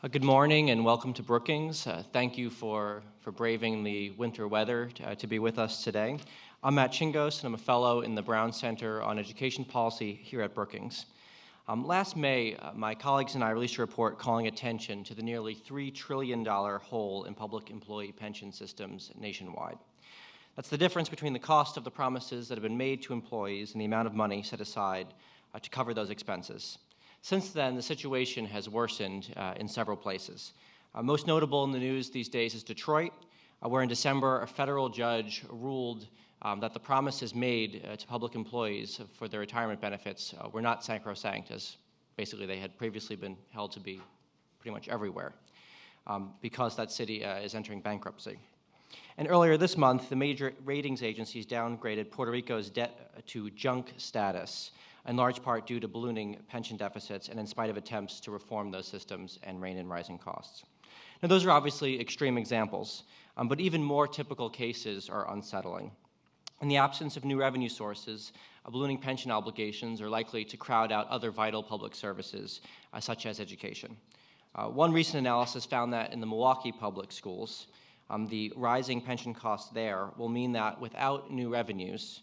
Good morning and welcome to Brookings. Thank you for braving the winter weather to be with us today. I'm Matt Chingos and I'm a fellow in the Brown Center on Education Policy here at Brookings. Last May, my colleagues and I released a report calling attention to the nearly $3 trillion hole in public employee pension systems nationwide. That's the difference between the cost of the promises that have been made to employees and the amount of money set aside to cover those expenses. Since then, the situation has worsened in several places. Most notable in the news these days is Detroit, where in December a federal judge ruled that the promises made to public employees for their retirement benefits were not sacrosanct, as basically they had previously been held to be pretty much everywhere, because that city is entering bankruptcy. And earlier this month, the major ratings agencies downgraded Puerto Rico's debt to junk status, in large part due to ballooning pension deficits and in spite of attempts to reform those systems and rein in rising costs. Now, those are obviously extreme examples, but even more typical cases are unsettling. In the absence of new revenue sources, ballooning pension obligations are likely to crowd out other vital public services, such as education. One recent analysis found that in the Milwaukee public schools, the rising pension costs there will mean that without new revenues,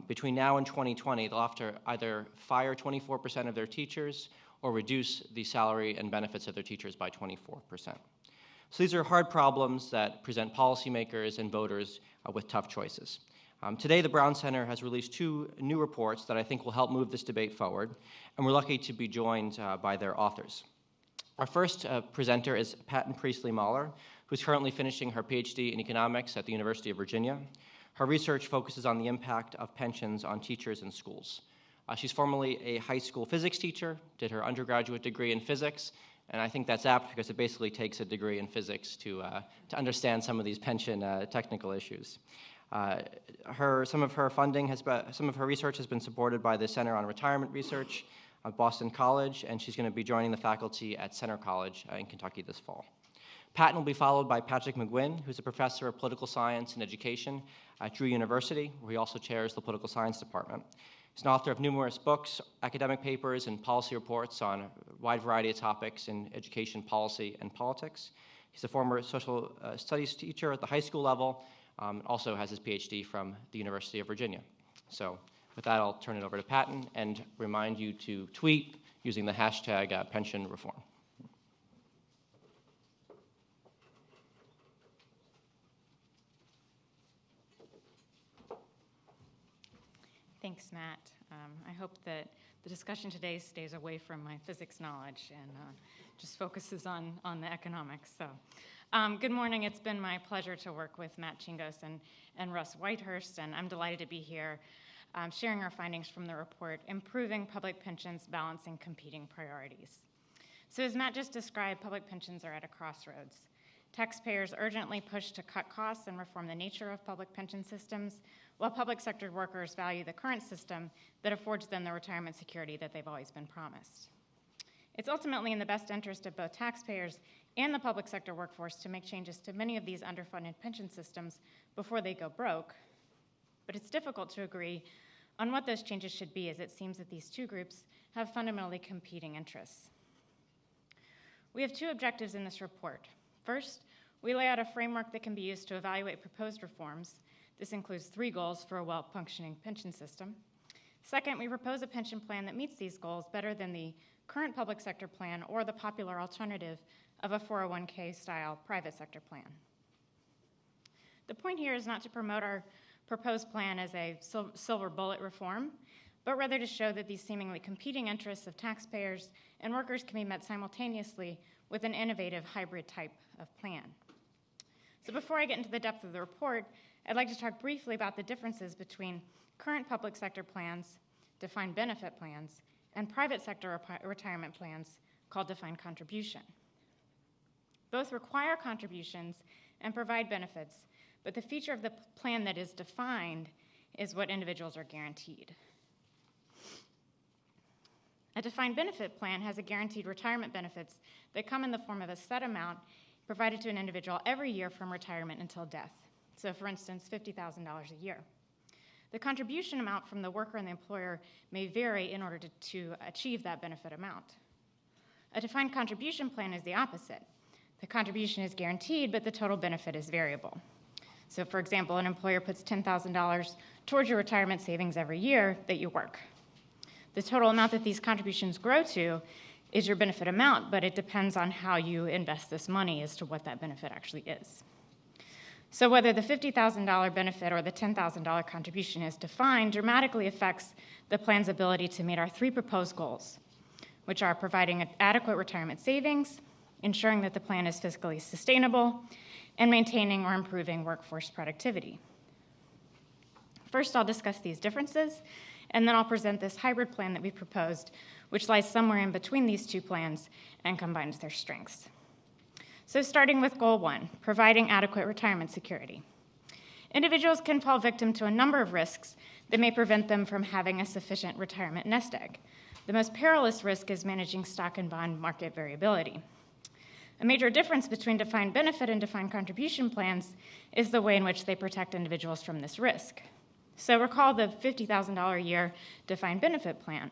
between now and 2020, they'll have to either fire 24% of their teachers or reduce the salary and benefits of their teachers by 24%. So these are hard problems that present policymakers and voters with tough choices. Today, the Brown Center has released two new reports that I think will help move this debate forward, and we're lucky to be joined by their authors. Our first presenter is Patten Priestley Mahler, who's currently finishing her PhD in economics at the University of Virginia. Her research focuses on the impact of pensions on teachers and schools. She's formerly a high school physics teacher, did her undergraduate degree in physics, and I think that's apt because it basically takes a degree in physics to understand some of these pension technical issues. Some of her research has been supported by the Center on Retirement Research at Boston College, and she's going to be joining the faculty at Center College in Kentucky this fall. Patten will be followed by Patrick McGuinn, who's a professor of political science and education at Drew University, where he also chairs the political science department. He's an author of numerous books, academic papers, and policy reports on a wide variety of topics in education, policy, and politics. He's a former social studies teacher at the high school level, also has his PhD from the University of Virginia. So with that, I'll turn it over to Patten and remind you to tweet using the hashtag pension reform. Thanks, Matt. I hope that the discussion today stays away from my physics knowledge and just focuses on the economics. So, good morning. It's been my pleasure to work with Matt Chingos and Russ Whitehurst, and I'm delighted to be here sharing our findings from the report, Improving Public Pensions, Balancing Competing Priorities. So as Matt just described, public pensions are at a crossroads. Taxpayers urgently push to cut costs and reform the nature of public pension systems, while public sector workers value the current system that affords them the retirement security that they've always been promised. It's ultimately in the best interest of both taxpayers and the public sector workforce to make changes to many of these underfunded pension systems before they go broke, but it's difficult to agree on what those changes should be, as it seems that these two groups have fundamentally competing interests. We have two objectives in this report. First, we lay out a framework that can be used to evaluate proposed reforms. This includes 3 goals for a well-functioning pension system. Second, we propose a pension plan that meets these goals better than the current public sector plan or the popular alternative of a 401k-style private sector plan. The point here is not to promote our proposed plan as a silver bullet reform, but rather to show that these seemingly competing interests of taxpayers and workers can be met simultaneously with an innovative hybrid type of plan. So before I get into the depth of the report, I'd like to talk briefly about the differences between current public sector plans, defined benefit plans, and private sector retirement plans called defined contribution. Both require contributions and provide benefits, but the feature of the plan that is defined is what individuals are guaranteed. A defined benefit plan has a guaranteed retirement benefits that come in the form of a set amount provided to an individual every year from retirement until death. So for instance, $50,000 a year. The contribution amount from the worker and the employer may vary in order to achieve that benefit amount. A defined contribution plan is the opposite. The contribution is guaranteed, but the total benefit is variable. So for example, an employer puts $10,000 towards your retirement savings every year that you work. The total amount that these contributions grow to is your benefit amount, but it depends on how you invest this money as to what that benefit actually is. So whether the $50,000 benefit or the $10,000 contribution is defined dramatically affects the plan's ability to meet our three proposed goals, which are providing adequate retirement savings, ensuring that the plan is fiscally sustainable, and maintaining or improving workforce productivity. First, I'll discuss these differences, and then I'll present this hybrid plan that we proposed, which lies somewhere in between these two plans and combines their strengths. So starting with goal 1, providing adequate retirement security. Individuals can fall victim to a number of risks that may prevent them from having a sufficient retirement nest egg. The most perilous risk is managing stock and bond market variability. A major difference between defined benefit and defined contribution plans is the way in which they protect individuals from this risk. So recall the $50,000 a year defined benefit plan.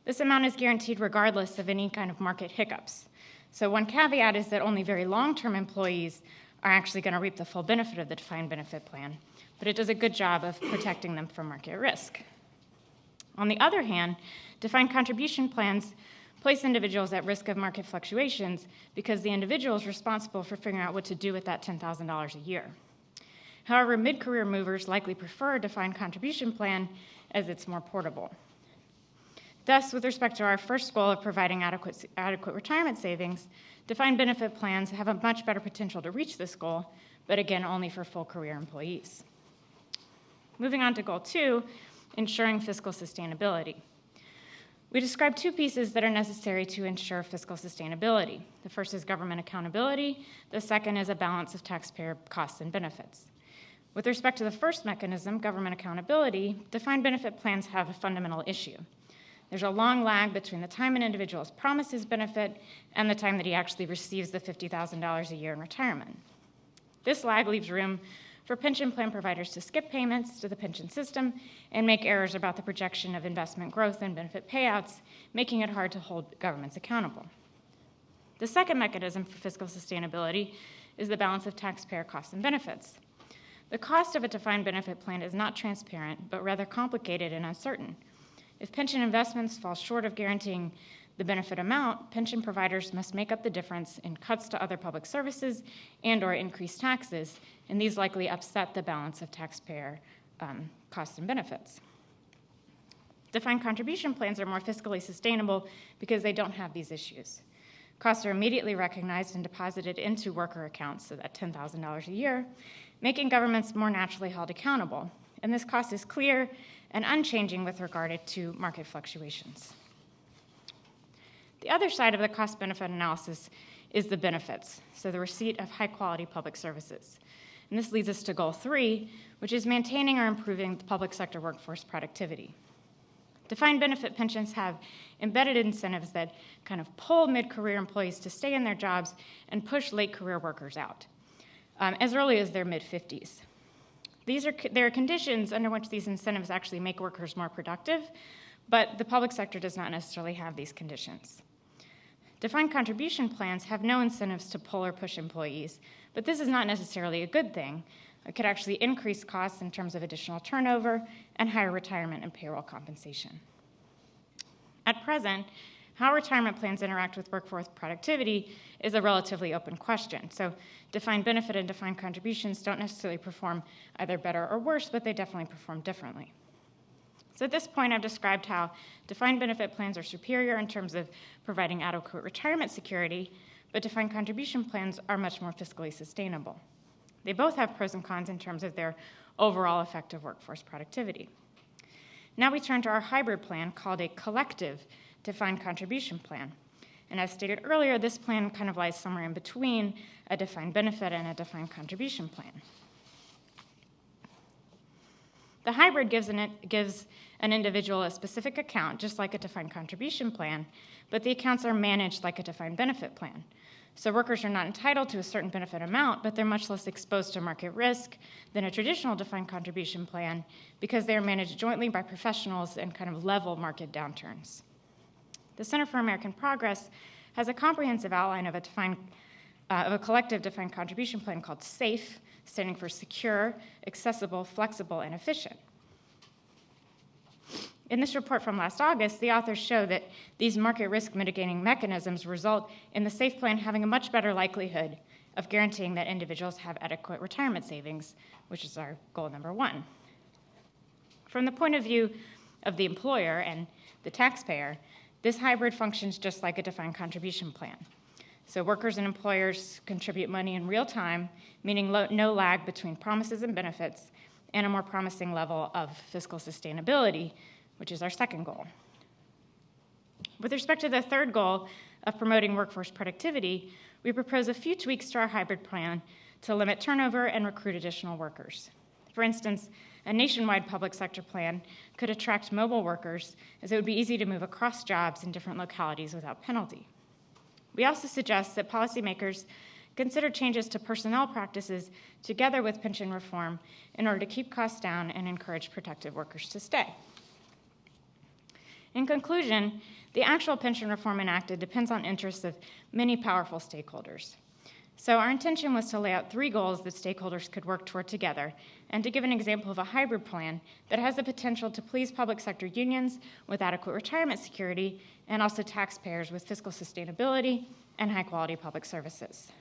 This amount is guaranteed regardless of any kind of market hiccups. So one caveat is that only very long-term employees are actually going to reap the full benefit of the defined benefit plan, but it does a good job of protecting them from market risk. On the other hand, defined contribution plans place individuals at risk of market fluctuations because the individual is responsible for figuring out what to do with that $10,000 a year. However, mid-career movers likely prefer a defined contribution plan as it's more portable. Thus, with respect to our first goal of providing adequate retirement savings, defined benefit plans have a much better potential to reach this goal, but again, only for full career employees. Moving on to goal 2, ensuring fiscal sustainability. We describe two pieces that are necessary to ensure fiscal sustainability. The first is government accountability. The second is a balance of taxpayer costs and benefits. With respect to the first mechanism, government accountability, defined benefit plans have a fundamental issue. There's a long lag between the time an individual is promised his benefit and the time that he actually receives the $50,000 a year in retirement. This lag leaves room for pension plan providers to skip payments to the pension system and make errors about the projection of investment growth and benefit payouts, making it hard to hold governments accountable. The second mechanism for fiscal sustainability is the balance of taxpayer costs and benefits. The cost of a defined benefit plan is not transparent, but rather complicated and uncertain. If pension investments fall short of guaranteeing the benefit amount, pension providers must make up the difference in cuts to other public services and/or increased taxes, and these likely upset the balance of taxpayer costs and benefits. Defined contribution plans are more fiscally sustainable because they don't have these issues. Costs are immediately recognized and deposited into worker accounts, so that $10,000 a year, making governments more naturally held accountable. And this cost is clear and unchanging with regard to market fluctuations. The other side of the cost-benefit analysis is the benefits, so the receipt of high-quality public services. And this leads us to goal 3, which is maintaining or improving the public sector workforce productivity. Defined benefit pensions have embedded incentives that kind of pull mid-career employees to stay in their jobs and push late-career workers out, as early as their mid-50s. There are conditions under which these incentives actually make workers more productive, but the public sector does not necessarily have these conditions. Defined contribution plans have no incentives to pull or push employees, but this is not necessarily a good thing. It could actually increase costs in terms of additional turnover and higher retirement and payroll compensation. At present, how retirement plans interact with workforce productivity is a relatively open question. So defined benefit and defined contributions don't necessarily perform either better or worse, but they definitely perform differently. So at this point, I've described how defined benefit plans are superior in terms of providing adequate retirement security, but defined contribution plans are much more fiscally sustainable. They both have pros and cons in terms of their overall effective workforce productivity. Now we turn to our hybrid plan called a collective defined contribution plan. And as stated earlier, this plan kind of lies somewhere in between a defined benefit and a defined contribution plan. The hybrid gives an individual a specific account, just like a defined contribution plan, but the accounts are managed like a defined benefit plan. So workers are not entitled to a certain benefit amount, but they're much less exposed to market risk than a traditional defined contribution plan because they are managed jointly by professionals and kind of level market downturns. The Center for American Progress has a comprehensive outline of a collective defined contribution plan called SAFE, standing for Secure, Accessible, Flexible, and Efficient. In this report from last August, the authors show that these market risk mitigating mechanisms result in the SAFE plan having a much better likelihood of guaranteeing that individuals have adequate retirement savings, which is our goal number one. From the point of view of the employer and the taxpayer, this hybrid functions just like a defined contribution plan. So workers and employers contribute money in real time, meaning no lag between promises and benefits, and a more promising level of fiscal sustainability, which is our second goal. With respect to the third goal of promoting workforce productivity, we propose a few tweaks to our hybrid plan to limit turnover and recruit additional workers. For instance, a nationwide public sector plan could attract mobile workers, as it would be easy to move across jobs in different localities without penalty. We also suggest that policymakers consider changes to personnel practices together with pension reform in order to keep costs down and encourage productive workers to stay. In conclusion, the actual pension reform enacted depends on interests of many powerful stakeholders. So our intention was to lay out 3 goals that stakeholders could work toward together, and to give an example of a hybrid plan that has the potential to please public sector unions with adequate retirement security, and also taxpayers with fiscal sustainability and high-quality public services.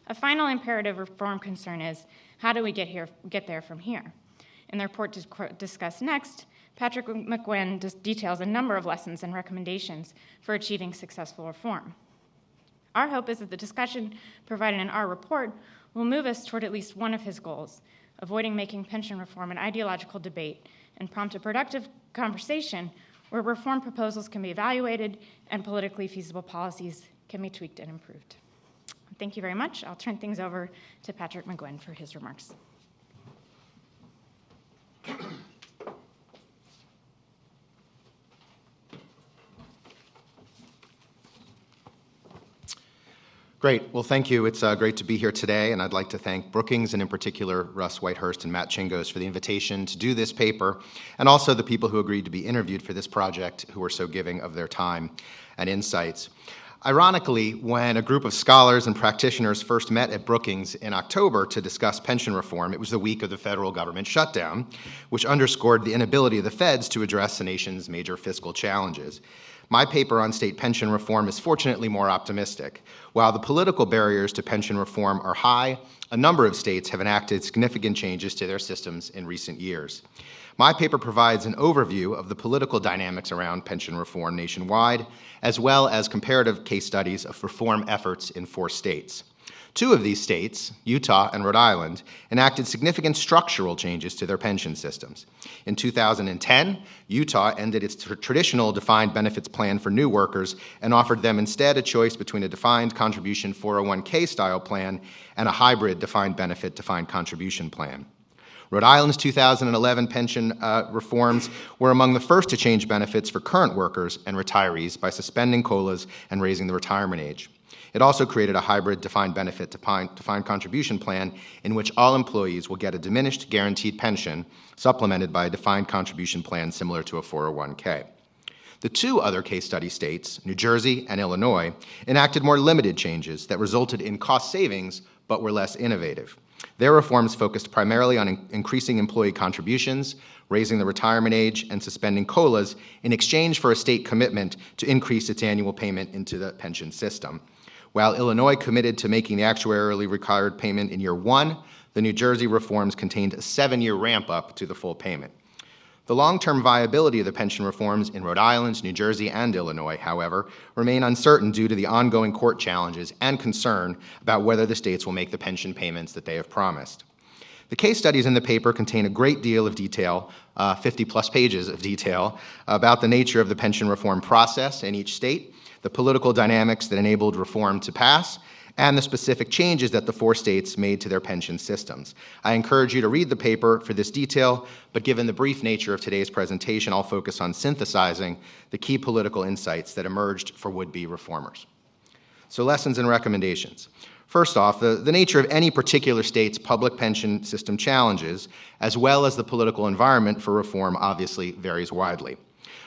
A final imperative reform concern is, how do we get there from here? In the report discussed next, Patrick McGuinn details a number of lessons and recommendations for achieving successful reform. Our hope is that the discussion provided in our report will move us toward at least one of his goals, avoiding making pension reform an ideological debate, and prompt a productive conversation where reform proposals can be evaluated and politically feasible policies can be tweaked and improved. Thank you very much. I'll turn things over to Patrick McGuinn for his remarks. Great. Well, thank you. It's great to be here today, and I'd like to thank Brookings, and in particular Russ Whitehurst and Matt Chingos, for the invitation to do this paper, and also the people who agreed to be interviewed for this project who were so giving of their time and insights. Ironically, when a group of scholars and practitioners first met at Brookings in October to discuss pension reform, it was the week of the federal government shutdown, which underscored the inability of the feds to address the nation's major fiscal challenges. My paper on state pension reform is fortunately more optimistic. While the political barriers to pension reform are high, a number of states have enacted significant changes to their systems in recent years. My paper provides an overview of the political dynamics around pension reform nationwide, as well as comparative case studies of reform efforts in 4 states. 2 of these states, Utah and Rhode Island, enacted significant structural changes to their pension systems. In 2010, Utah ended its traditional defined benefits plan for new workers and offered them instead a choice between a defined contribution 401k style plan and a hybrid defined benefit defined contribution plan. Rhode Island's 2011 pension reforms were among the first to change benefits for current workers and retirees by suspending COLAs and raising the retirement age. It also created a hybrid defined benefit defined contribution plan in which all employees will get a diminished guaranteed pension supplemented by a defined contribution plan similar to a 401k. The 2 other case study states, New Jersey and Illinois, enacted more limited changes that resulted in cost savings but were less innovative. Their reforms focused primarily on increasing employee contributions, raising the retirement age, and suspending COLAs in exchange for a state commitment to increase its annual payment into the pension system. While Illinois committed to making the actuarially required payment in year 1, the New Jersey reforms contained a 7-year ramp-up to the full payment. The long-term viability of the pension reforms in Rhode Island, New Jersey, and Illinois, however, remain uncertain due to the ongoing court challenges and concern about whether the states will make the pension payments that they have promised. The case studies in the paper contain a great deal of detail, 50-plus pages of detail, about the nature of the pension reform process in each state, the political dynamics that enabled reform to pass, and the specific changes that the 4 states made to their pension systems. I encourage you to read the paper for this detail, but given the brief nature of today's presentation, I'll focus on synthesizing the key political insights that emerged for would-be reformers. So, lessons and recommendations. First off, the nature of any particular state's public pension system challenges, as well as the political environment for reform, obviously varies widely.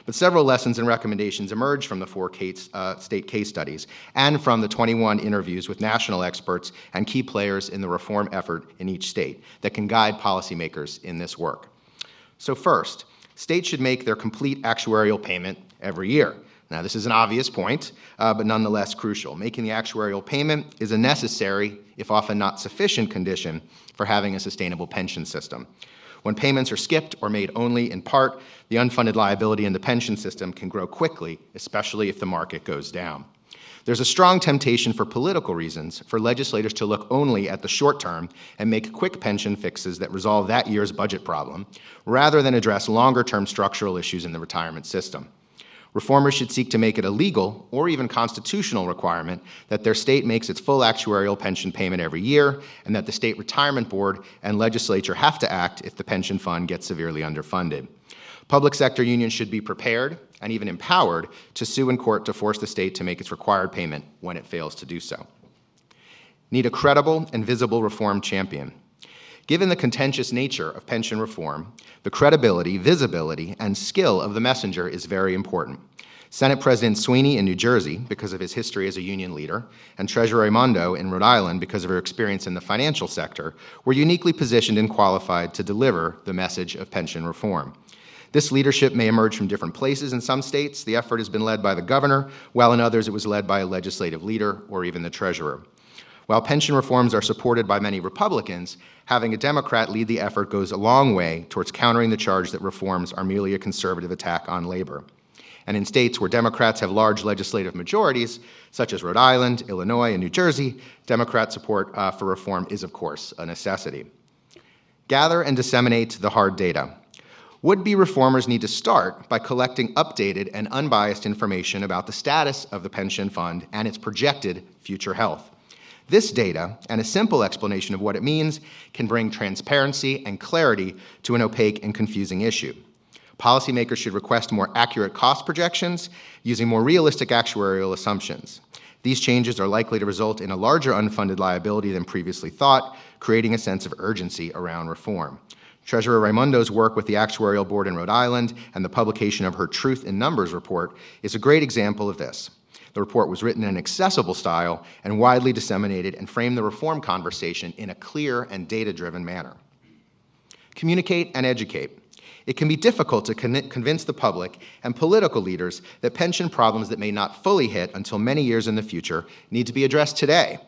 But several lessons and recommendations emerged from the four state case studies and from the 21 interviews with national experts and key players in the reform effort in each state that can guide policymakers in this work. So first, states should make their complete actuarial payment every year. Now, this is an obvious point, but nonetheless crucial. Making the actuarial payment is a necessary, if often not sufficient, condition for having a sustainable pension system. When payments are skipped or made only in part, the unfunded liability in the pension system can grow quickly, especially if the market goes down. There's a strong temptation for political reasons for legislators to look only at the short term and make quick pension fixes that resolve that year's budget problem, rather than address longer-term structural issues in the retirement system. Reformers should seek to make it a legal or even constitutional requirement that their state makes its full actuarial pension payment every year, and that the state retirement board and legislature have to act if the pension fund gets severely underfunded. Public sector unions should be prepared and even empowered to sue in court to force the state to make its required payment when it fails to do so. Need a credible and visible reform champion. Given the contentious nature of pension reform, the credibility, visibility, and skill of the messenger is very important. Senate President Sweeney in New Jersey, because of his history as a union leader, and Treasurer Raimondo in Rhode Island, because of her experience in the financial sector, were uniquely positioned and qualified to deliver the message of pension reform. This leadership may emerge from different places. In some states, the effort has been led by the governor, while in others it was led by a legislative leader or even the treasurer. While pension reforms are supported by many Republicans, having a Democrat lead the effort goes a long way towards countering the charge that reforms are merely a conservative attack on labor. And in states where Democrats have large legislative majorities, such as Rhode Island, Illinois, and New Jersey, Democrat support for reform is, of course, a necessity. Gather and disseminate the hard data. Would-be reformers need to start by collecting updated and unbiased information about the status of the pension fund and its projected future health. This data, and a simple explanation of what it means, can bring transparency and clarity to an opaque and confusing issue. Policymakers should request more accurate cost projections using more realistic actuarial assumptions. These changes are likely to result in a larger unfunded liability than previously thought, creating a sense of urgency around reform. Treasurer Raimondo's work with the Actuarial Board in Rhode Island and the publication of her Truth in Numbers report is a great example of this. The report was written in an accessible style and widely disseminated and framed the reform conversation in a clear and data-driven manner. Communicate and educate. It can be difficult to convince the public and political leaders that pension problems that may not fully hit until many years in the future need to be addressed today,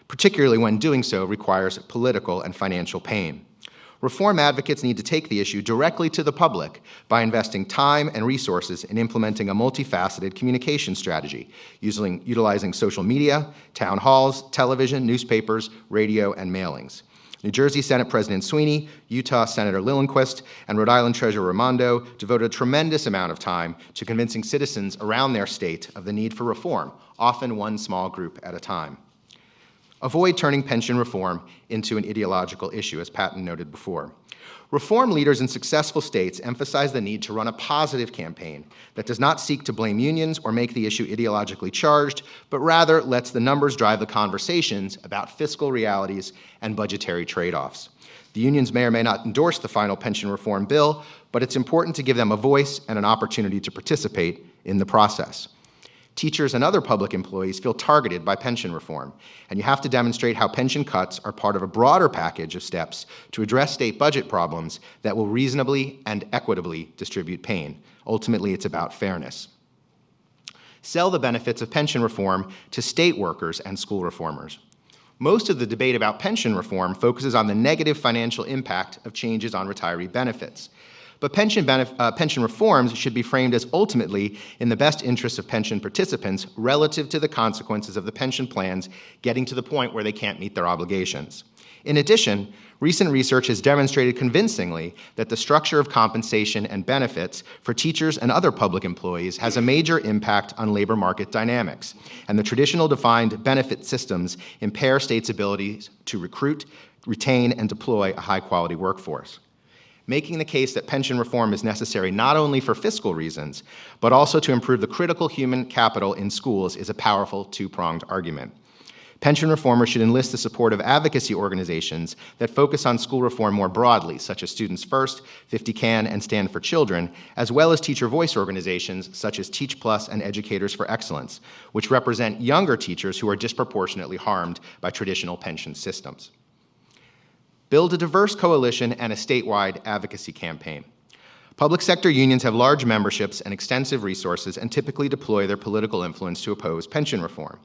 particularly when doing so requires political and financial pain. Reform advocates need to take the issue directly to the public by investing time and resources in implementing a multifaceted communication strategy, utilizing social media, town halls, television, newspapers, radio, and mailings. New Jersey Senate President Sweeney, Utah Senator Lillenquist, and Rhode Island Treasurer Raimondo devoted a tremendous amount of time to convincing citizens around their state of the need for reform, often one small group at a time. Avoid turning pension reform into an ideological issue, as Patten noted before. Reform leaders in successful states emphasize the need to run a positive campaign that does not seek to blame unions or make the issue ideologically charged, but rather lets the numbers drive the conversations about fiscal realities and budgetary trade-offs. The unions may or may not endorse the final pension reform bill, but it's important to give them a voice and an opportunity to participate in the process. Teachers and other public employees feel targeted by pension reform, and you have to demonstrate how pension cuts are part of a broader package of steps to address state budget problems that will reasonably and equitably distribute pain. Ultimately, it's about fairness. Sell the benefits of pension reform to state workers and school reformers. Most of the debate about pension reform focuses on the negative financial impact of changes on retiree benefits. But pension reforms should be framed as ultimately in the best interests of pension participants relative to the consequences of the pension plans getting to the point where they can't meet their obligations. In addition, recent research has demonstrated convincingly that the structure of compensation and benefits for teachers and other public employees has a major impact on labor market dynamics, and the traditional defined benefit systems impair states' abilities to recruit, retain, and deploy a high-quality workforce. Making the case that pension reform is necessary not only for fiscal reasons, but also to improve the critical human capital in schools is a powerful two-pronged argument. Pension reformers should enlist the support of advocacy organizations that focus on school reform more broadly, such as Students First, 50 Can, and Stand for Children, as well as teacher voice organizations such as Teach Plus and Educators for Excellence, which represent younger teachers who are disproportionately harmed by traditional pension systems. Build a diverse coalition and a statewide advocacy campaign. Public sector unions have large memberships and extensive resources and typically deploy their political influence to oppose pension reform.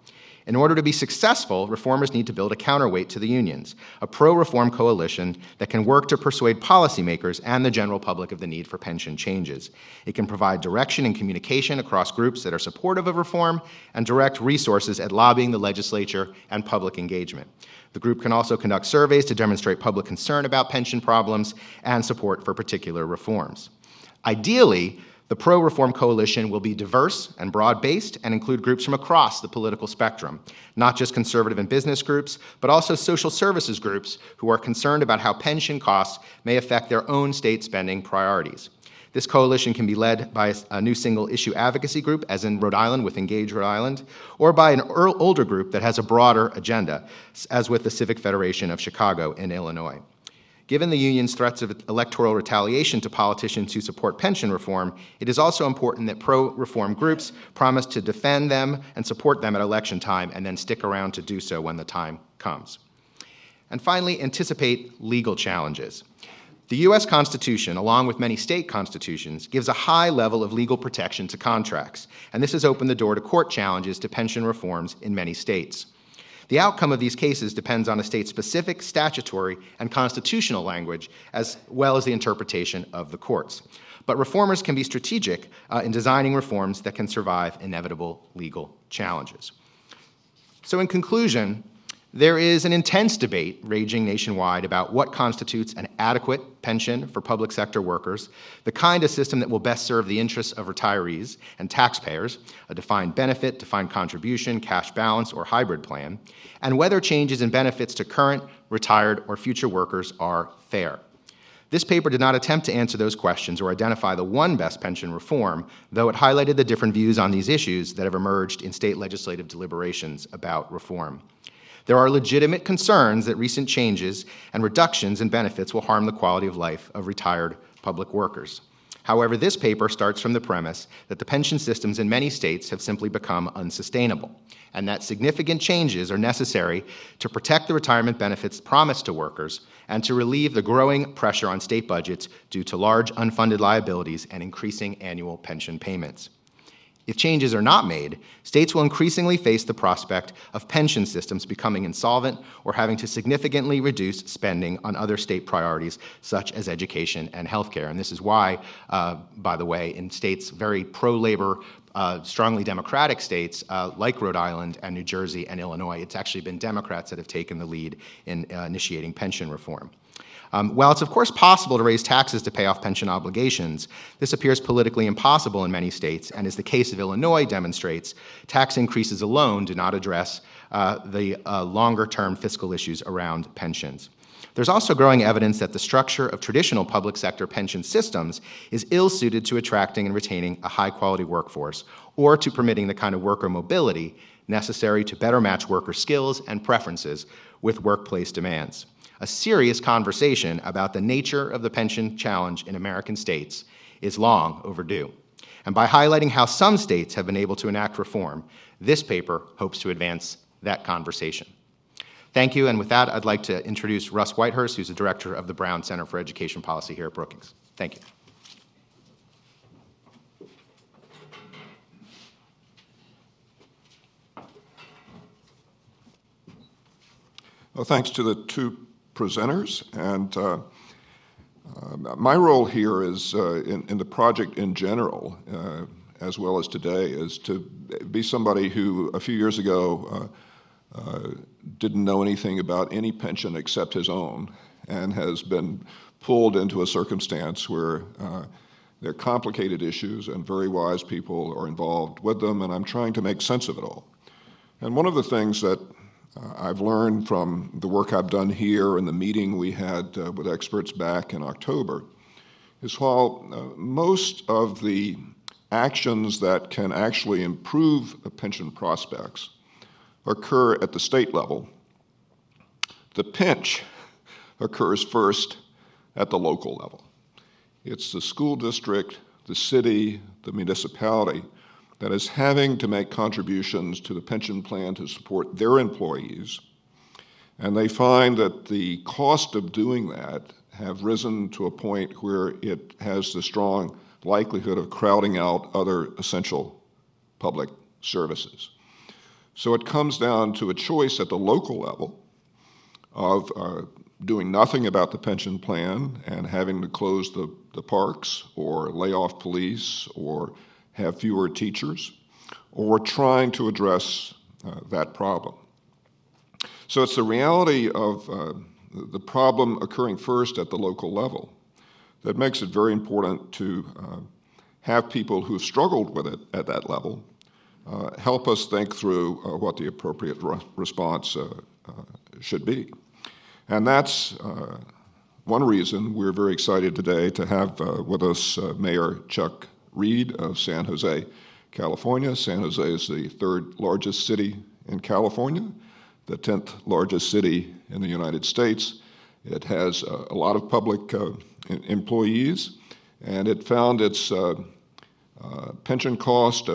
In order to be successful, reformers need to build a counterweight to the unions, a pro-reform coalition that can work to persuade policymakers and the general public of the need for pension changes. It can provide direction and communication across groups that are supportive of reform and direct resources at lobbying the legislature and public engagement. The group can also conduct surveys to demonstrate public concern about pension problems and support for particular reforms. Ideally, the pro-reform coalition will be diverse and broad-based and include groups from across the political spectrum, not just conservative and business groups, but also social services groups who are concerned about how pension costs may affect their own state spending priorities. This coalition can be led by a new single-issue advocacy group, as in Rhode Island with Engage Rhode Island, or by an older group that has a broader agenda, as with the Civic Federation of Chicago in Illinois. Given the union's threats of electoral retaliation to politicians who support pension reform, it is also important that pro-reform groups promise to defend them and support them at election time and then stick around to do so when the time comes. And finally, anticipate legal challenges. The U.S. Constitution, along with many state constitutions, gives a high level of legal protection to contracts, and this has opened the door to court challenges to pension reforms in many states. The outcome of these cases depends on a state's specific statutory and constitutional language, as well as the interpretation of the courts. But reformers can be strategic in designing reforms that can survive inevitable legal challenges. So in conclusion, there is an intense debate raging nationwide about what constitutes an adequate pension for public sector workers, the kind of system that will best serve the interests of retirees and taxpayers, a defined benefit, defined contribution, cash balance, or hybrid plan, and whether changes in benefits to current, retired, or future workers are fair. This paper did not attempt to answer those questions or identify the one best pension reform, though it highlighted the different views on these issues that have emerged in state legislative deliberations about reform. There are legitimate concerns that recent changes and reductions in benefits will harm the quality of life of retired public workers. However, this paper starts from the premise that the pension systems in many states have simply become unsustainable, and that significant changes are necessary to protect the retirement benefits promised to workers and to relieve the growing pressure on state budgets due to large unfunded liabilities and increasing annual pension payments. If changes are not made, states will increasingly face the prospect of pension systems becoming insolvent or having to significantly reduce spending on other state priorities such as education and healthcare. And this is why, by the way, in states very pro-labor, strongly Democratic states like Rhode Island and New Jersey and Illinois, it's actually been Democrats that have taken the lead in initiating pension reform. While it's of course possible to raise taxes to pay off pension obligations, this appears politically impossible in many states, and as the case of Illinois demonstrates, tax increases alone do not address the longer-term fiscal issues around pensions. There's also growing evidence that the structure of traditional public sector pension systems is ill-suited to attracting and retaining a high-quality workforce, or to permitting the kind of worker mobility necessary to better match worker skills and preferences with workplace demands. A serious conversation about the nature of the pension challenge in American states is long overdue. And by highlighting how some states have been able to enact reform, this paper hopes to advance that conversation. Thank you, and with that, I'd like to introduce Russ Whitehurst, who's the director of the Brown Center for Education Policy here at Brookings. Thank you. Well, thanks to the two presenters, and my role here is in the project in general, as well as today, is to be somebody who a few years ago didn't know anything about any pension except his own, and has been pulled into a circumstance where they're complicated issues and very wise people are involved with them, and I'm trying to make sense of it all. And one of the things that I've learned from the work I've done here and the meeting we had with experts back in October is while most of the actions that can actually improve pension prospects occur at the state level. The pinch occurs first at the local level. It's the school district, the city, the municipality that is having to make contributions to the pension plan to support their employees, and they find that the cost of doing that have risen to a point where it has the strong likelihood of crowding out other essential public services. So it comes down to a choice at the local level of doing nothing about the pension plan and having to close the parks or lay off police or have fewer teachers, or trying to address that problem. So it's the reality of the problem occurring first at the local level that makes it very important to have people who've struggled with it at that level help us think through what the appropriate response should be. And that's one reason we're very excited today to have with us Mayor Chuck Reed of San Jose, California. San Jose is the third largest city in California, the 10th largest city in the United States. It has a lot of public employees, and it found its pension cost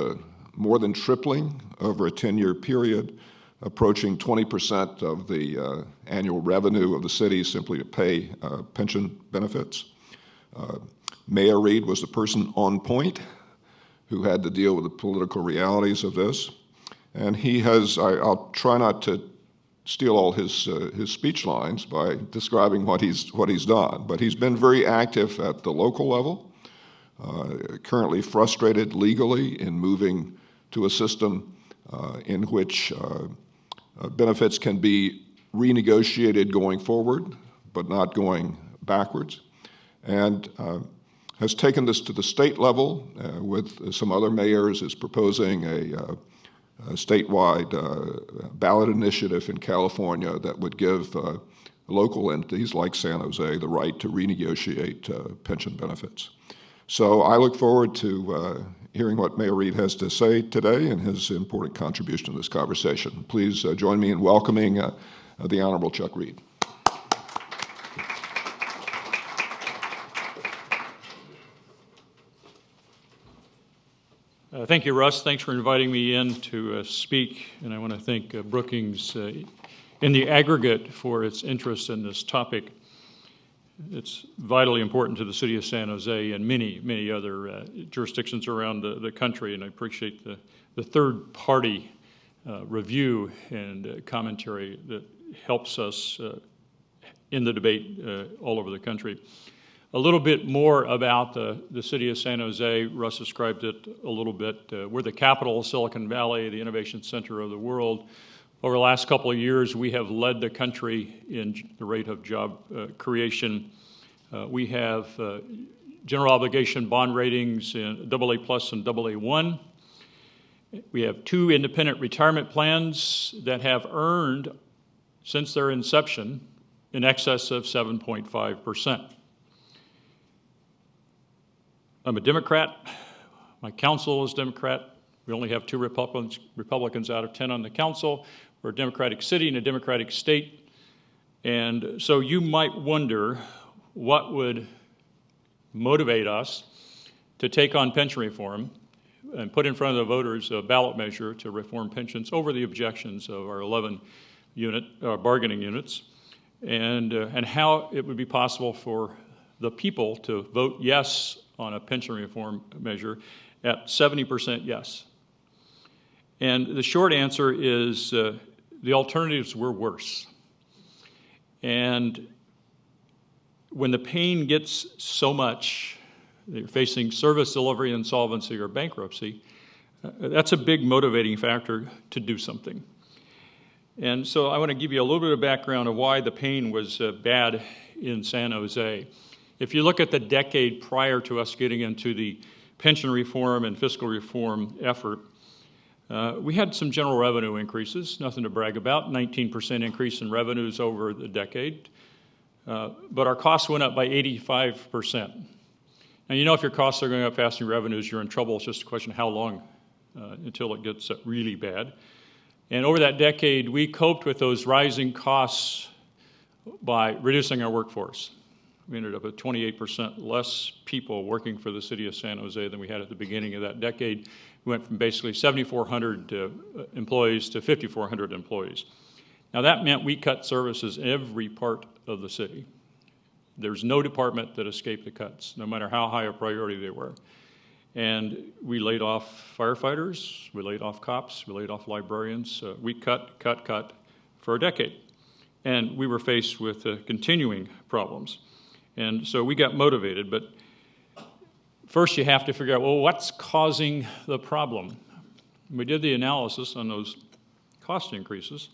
more than tripling over a 10-year period, approaching 20% of the annual revenue of the city simply to pay pension benefits. Mayor Reed was the person on point who had to deal with the political realities of this. And he has, I'll try not to steal all his speech lines by describing what he's done, but he's been very active at the local level, currently frustrated legally in moving to a system in which benefits can be renegotiated going forward, but not going backwards, and has taken this to the state level with some other mayors, is proposing a statewide ballot initiative in California that would give local entities like San Jose the right to renegotiate pension benefits. So I look forward to hearing what Mayor Reed has to say today and his important contribution to this conversation. Please join me in welcoming the Honorable Chuck Reed. Thank you, Russ. Thanks for inviting me in to speak, and I want to thank Brookings in the aggregate for its interest in this topic. It's vitally important to the city of San Jose and many, many other jurisdictions around the country, and I appreciate the third-party review and commentary that helps us in the debate all over the country. A little bit more about the city of San Jose. Russ described it a little bit. We're the capital of Silicon Valley, the innovation center of the world. Over the last couple of years, we have led the country in the rate of job creation. We have general obligation bond ratings in AA+ and AA1. We have 2 independent retirement plans that have earned, since their inception, in excess of 7.5%. I'm a Democrat. My council is Democrat. We only have 2 Republicans out of 10 on the council. We're a Democratic city and a Democratic state. And so you might wonder what would motivate us to take on pension reform and put in front of the voters a ballot measure to reform pensions over the objections of our 11 bargaining units, and how it would be possible for the people to vote yes on a pension reform measure at 70% yes. And the short answer is the alternatives were worse. And when the pain gets so much, you're facing service delivery, insolvency, or bankruptcy, that's a big motivating factor to do something. And so I want to give you a little bit of background of why the pain was bad in San Jose. If you look at the decade prior to us getting into the pension reform and fiscal reform effort, we had some general revenue increases, nothing to brag about, 19% increase in revenues over the decade, but our costs went up by 85%. Now, you know if your costs are going up faster than your revenues, you're in trouble. It's just a question of how long until it gets really bad. And over that decade, we coped with those rising costs by reducing our workforce. We ended up with 28% less people working for the city of San Jose than we had at the beginning of that decade. We went from basically 7,400 employees to 5,400 employees. Now that meant we cut services in every part of the city. There's no department that escaped the cuts, no matter how high a priority they were. And we laid off firefighters, we laid off cops, we laid off librarians. We cut for a decade. And we were faced with continuing problems. And so we got motivated, but first you have to figure out, well, what's causing the problem? We did the analysis on those cost increases,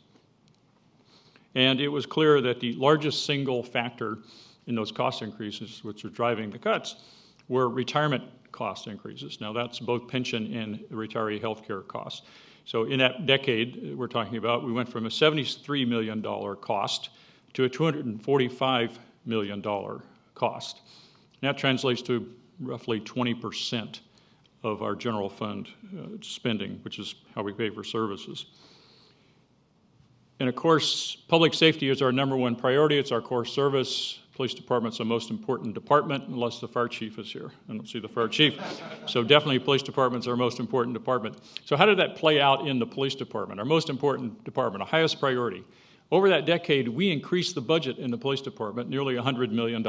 and it was clear that the largest single factor in those cost increases, which are driving the cuts, were retirement cost increases. Now that's both pension and retiree health care costs. So in that decade we're talking about, we went from a $73 million cost to a $245 million cost. And that translates to roughly 20% of our general fund spending, which is how we pay for services. And of course, public safety is our number one priority. It's our core service. Police department's the most important department, unless the fire chief is here. I don't see the fire chief. So definitely police department's our most important department. So how did that play out in the police department? Our most important department, our highest priority. Over that decade, we increased the budget in the police department nearly $100 million.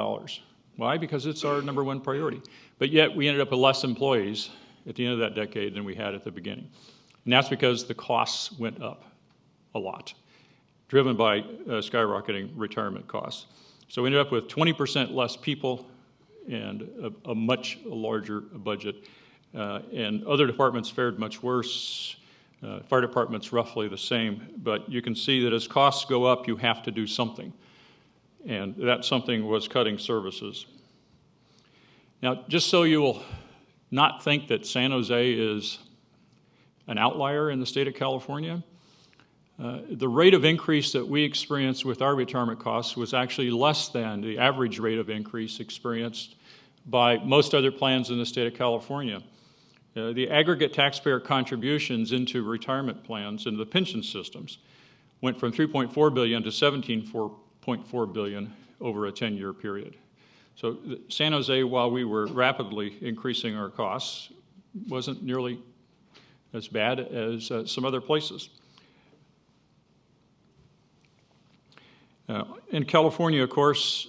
Why? Because it's our number one priority. But yet we ended up with less employees at the end of that decade than we had at the beginning. And that's because the costs went up a lot, driven by skyrocketing retirement costs. So we ended up with 20% less people and a much larger budget. And other departments fared much worse. Fire department's roughly the same, but you can see that as costs go up, you have to do something. And that something was cutting services. Now, just so you will not think that San Jose is an outlier in the state of California, the rate of increase that we experienced with our retirement costs was actually less than the average rate of increase experienced by most other plans in the state of California. The aggregate taxpayer contributions into retirement plans and the pension systems went from $3.4 billion to $17.4 billion over a 10-year period. So San Jose, while we were rapidly increasing our costs, wasn't nearly as bad as some other places. In California, of course,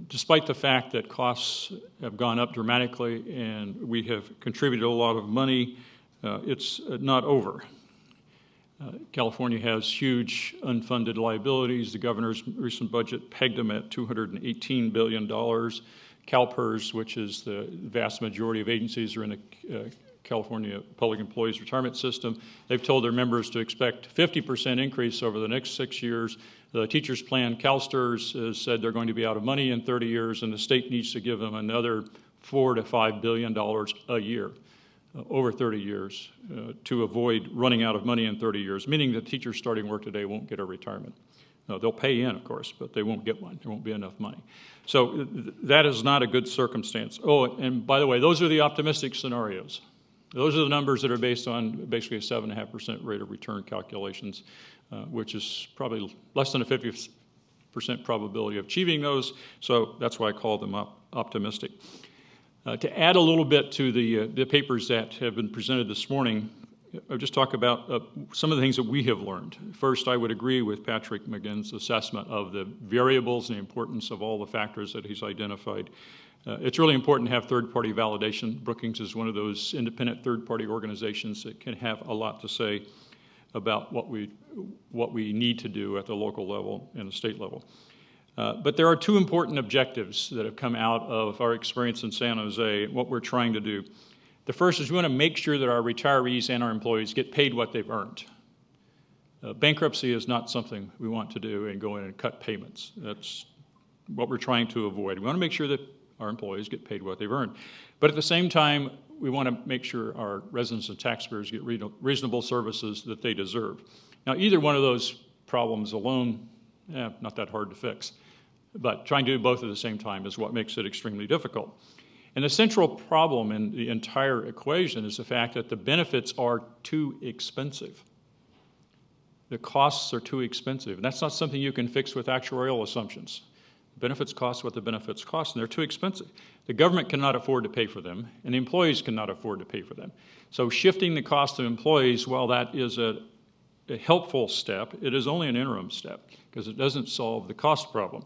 despite the fact that costs have gone up dramatically and we have contributed a lot of money, it's not over. California has huge unfunded liabilities. The governor's recent budget pegged them at $218 billion. CalPERS, which is the vast majority of agencies are in the California Public Employees Retirement System, they've told their members to expect 50% increase over the next 6 years. The teachers plan, CalSTRS, has said they're going to be out of money in 30 years, and the state needs to give them another $4 to $5 billion a year over 30 years to avoid running out of money in 30 years, meaning that teachers starting work today won't get a retirement. No, they'll pay in, of course, but they won't get one. There won't be enough money. So that is not a good circumstance. Oh, and by the way, those are the optimistic scenarios. Those are the numbers that are based on basically a 7.5% rate of return calculations, which is probably less than a 50% probability of achieving those, so that's why I call them optimistic. To add a little bit to the papers that have been presented this morning, I'll just talk about some of the things that we have learned. First, I would agree with Patrick McGuinn's assessment of the variables and the importance of all the factors that he's identified. It's really important to have third-party validation. Brookings is one of those independent third-party organizations that can have a lot to say about what we need to do at the local level and the state level. But there are two important objectives that have come out of our experience in San Jose, what we're trying to do. The first is we want to make sure that our retirees and our employees get paid what they've earned. Bankruptcy is not something we want to do and go in and cut payments. That's what we're trying to avoid. We want to make sure that our employees get paid what they've earned. But at the same time, we want to make sure our residents and taxpayers get reasonable services that they deserve. Now, either one of those problems alone, not that hard to fix. But trying to do both at the same time is what makes it extremely difficult. And the central problem in the entire equation is the fact that the benefits are too expensive. the costs are too expensive. And that's not something you can fix with actuarial assumptions. Benefits cost what the benefits cost, and they're too expensive. The government cannot afford to pay for them, and the employees cannot afford to pay for them. So shifting the cost of employees, while that is a helpful step, it is only an interim step because it doesn't solve the cost problem.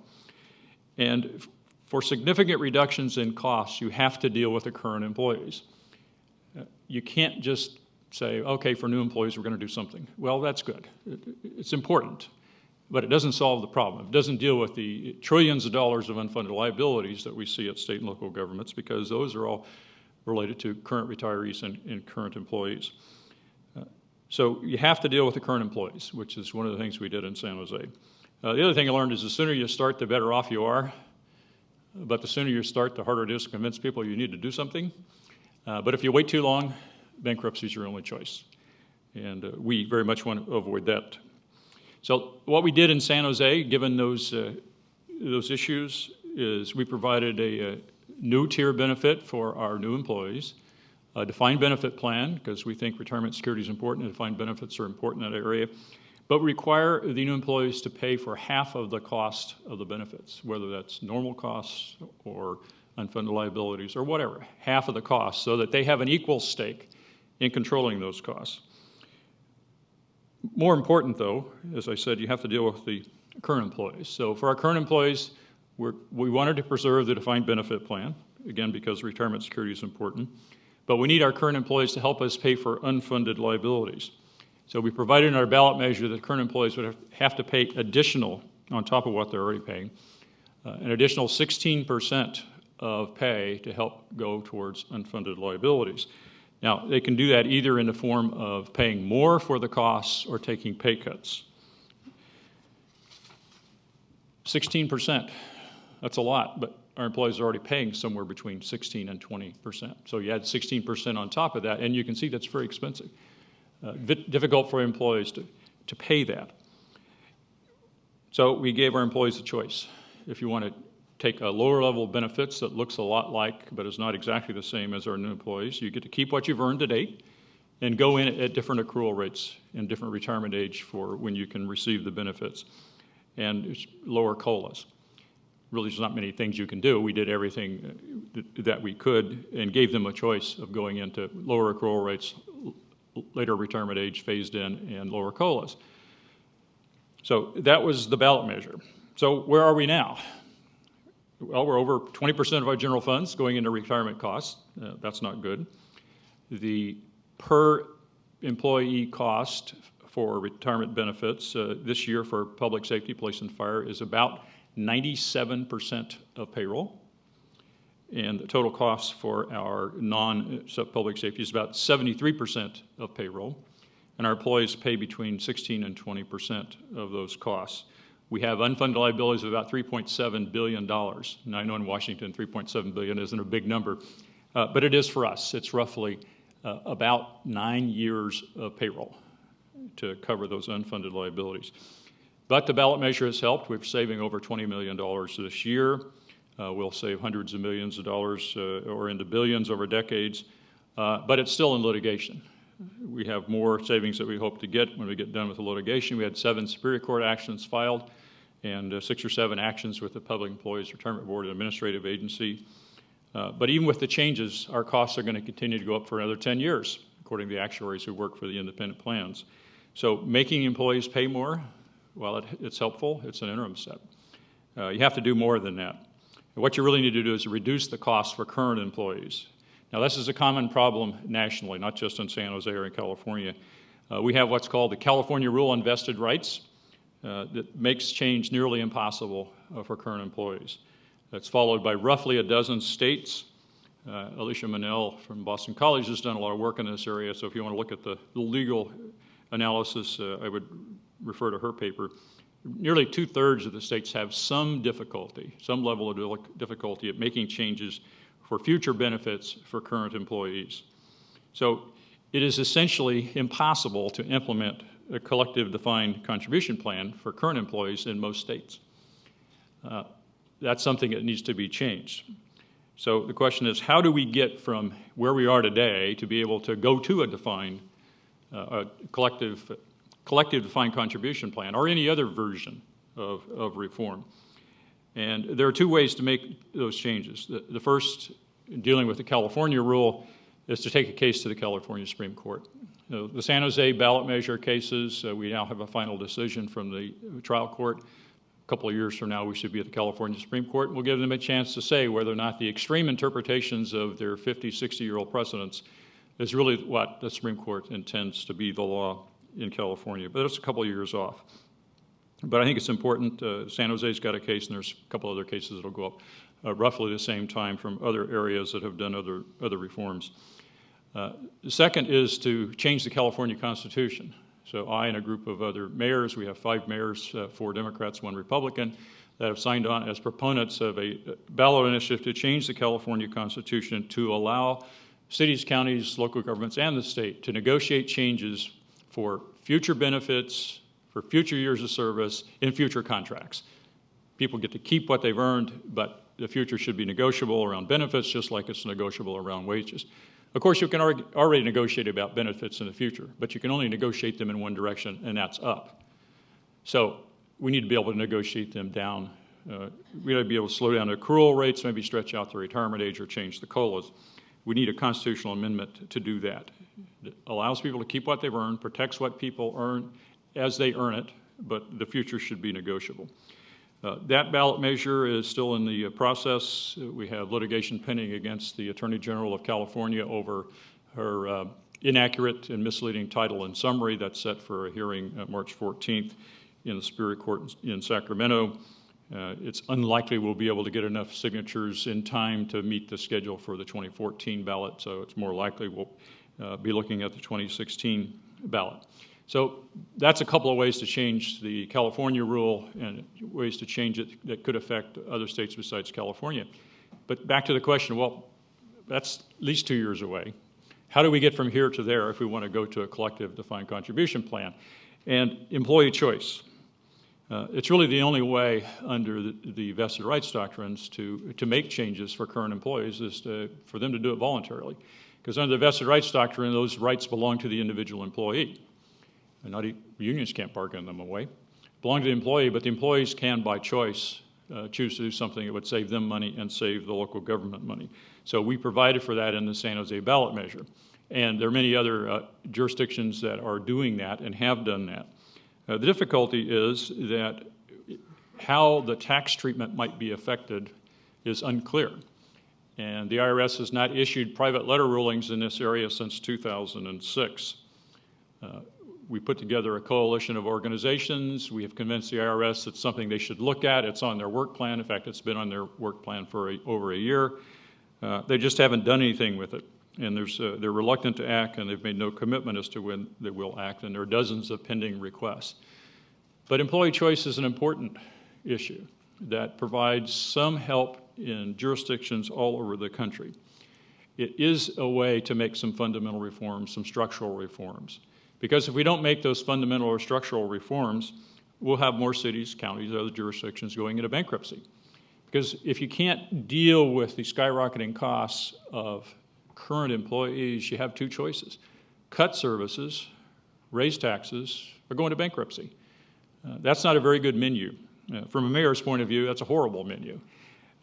And for significant reductions in costs, you have to deal with the current employees. You can't just say, okay, for new employees, we're going to do something. Well, that's good. It's important, but it doesn't solve the problem. It doesn't deal with the trillions of dollars of unfunded liabilities that we see at state and local governments, because those are all related to current retirees and current employees. So you have to deal with the current employees, which is one of the things we did in San Jose. The other thing I learned is the sooner you start, the better off you are. But the sooner you start, the harder it is to convince people you need to do something. But if you wait too long, bankruptcy is your only choice. And we very much want to avoid that. So what we did in San Jose, given those issues, is we provided a new tier benefit for our new employees, a defined benefit plan, because we think retirement security is important and defined benefits are important in that area, but require the new employees to pay for half of the cost of the benefits, whether that's normal costs or unfunded liabilities or whatever, half of the cost, so that they have an equal stake in controlling those costs. More important, though, as I said, you have to deal with the current employees. So for our current employees, we wanted to preserve the defined benefit plan, again, because retirement security is important. But we need our current employees to help us pay for unfunded liabilities. So we provided in our ballot measure that current employees would have to pay additional, on top of what they're already paying, an additional 16% of pay to help go towards unfunded liabilities. Now, they can do that either in the form of paying more for the costs or taking pay cuts. 16%, that's a lot, but our employees are already paying somewhere between 16 and 20%. So you add 16% on top of that, and you can see that's very expensive. Difficult for employees to pay that. So we gave our employees a choice. If you want to take a lower level of benefits that looks a lot like, but is not exactly the same as our new employees, you get to keep what you've earned to date and go in at different accrual rates and different retirement age for when you can receive the benefits, and lower COLAs. Really, there's not many things you can do. We did everything that we could and gave them a choice of going into lower accrual rates, later retirement age phased in, and lower COLAs. So that was the ballot measure. So where are we now? Well, we're over 20% of our general funds going into retirement costs. That's not good. The per employee cost for retirement benefits this year for public safety, police, and fire is about 97% of payroll. And the total cost for our non-public safety is about 73% of payroll. And our employees pay between 16 and 20% of those costs. We have unfunded liabilities of about $3.7 billion. Now, I know in Washington, $3.7 billion isn't a big number, but it is for us. It's roughly about 9 years of payroll to cover those unfunded liabilities. But the ballot measure has helped. We're saving over $20 million this year. We'll save hundreds of millions of dollars or into billions over decades, but it's still in litigation. We have more savings that we hope to get when we get done with the litigation. We had 7 Superior Court actions filed and 6 or 7 actions with the Public Employees Retirement Board and Administrative Agency. But even with the changes, our costs are going to continue to go up for another 10 years, according to the actuaries who work for the independent plans. So making employees pay more, while it's helpful, it's an interim step. You have to do more than that. And what you really need to do is reduce the cost for current employees. Now, this is a common problem nationally, not just in San Jose or in California. We have what's called the California Rule on Vested Rights that makes change nearly impossible for current employees. That's followed by roughly a dozen states. Alicia Manel from Boston College has done a lot of work in this area, so if you want to look at the legal analysis, I would refer to her paper. Nearly 2/3 of the states have some difficulty, some level of difficulty at making changes for future benefits for current employees. So it is essentially impossible to implement a collective defined contribution plan for current employees in most states. That's something that needs to be changed. So the question is, how do we get from where we are today to be able to go to a defined, a collective collective defined contribution plan or any other version of reform. And there are two ways to make those changes. The first, dealing with the California rule, is to take a case to the California Supreme Court. The San Jose ballot measure cases, we now have a final decision from the trial court. A couple of years from now, we should be at the California Supreme Court, and we'll give them a chance to say whether or not the extreme interpretations of their 50, 60-year-old precedents is really what the Supreme Court intends to be the law in California. But it's a couple of years off. But I think it's important. San Jose's got a case, and there's a couple other cases that will go up roughly the same time from other areas that have done other reforms. The second is to change the California Constitution. So I and a group of other mayors, we have 5 mayors, 4 Democrats, 1 Republican, that have signed on as proponents of a ballot initiative to change the California Constitution to allow cities, counties, local governments, and the state to negotiate changes for future benefits, for future years of service, in future contracts. People get to keep what they've earned, but the future should be negotiable around benefits, just like it's negotiable around wages. Of course, you can already negotiate about benefits in the future, but you can only negotiate them in one direction, and that's up. So we need to be able to negotiate them down. We need to be able to slow down accrual rates, maybe stretch out the retirement age or change the COLAs. We need a constitutional amendment to do that. It allows people to keep what they've earned, protects what people earn as they earn it, but the future should be negotiable. That ballot measure is still in the process. We have litigation pending against the Attorney General of California over her inaccurate and misleading title and summary. That's set for a hearing March 14th in the Superior Court in Sacramento. It's unlikely we'll be able to get enough signatures in time to meet the schedule for the 2014 ballot, so it's more likely we'll be looking at the 2016 ballot. So that's a couple of ways to change the California rule and ways to change it that could affect other states besides California. But back to the question, well, that's at least 2 years away. How do we get from here to there if we want to go to a collective defined contribution plan? And employee choice. It's really the only way under the vested rights doctrines to make changes for current employees is for them to do it voluntarily. Because under the vested rights doctrine, those rights belong to the individual employee. And unions can't bargain them away. Belong to the employee, but the employees can, by choice, choose to do something that would save them money and save the local government money. So we provided for that in the San Jose ballot measure. And there are many other jurisdictions that are doing that and have done that. The difficulty is that how the tax treatment might be affected is unclear. And the IRS has not issued private letter rulings in this area since 2006. We put together a coalition of organizations. We have convinced the IRS it's something they should look at. It's on their work plan. In fact, it's been on their work plan for over a year. They just haven't done anything with it. And they're reluctant to act, and they've made no commitment as to when they will act, and there are dozens of pending requests. But employee choice is an important issue that provides some help in jurisdictions all over the country. It is a way to make some fundamental reforms, some structural reforms. Because if we don't make those fundamental or structural reforms, we'll have more cities, counties, other jurisdictions going into bankruptcy. Because if you can't deal with the skyrocketing costs of current employees, you have two choices. Cut services, raise taxes, or go into bankruptcy. That's not a very good menu. From a mayor's point of view, that's a horrible menu.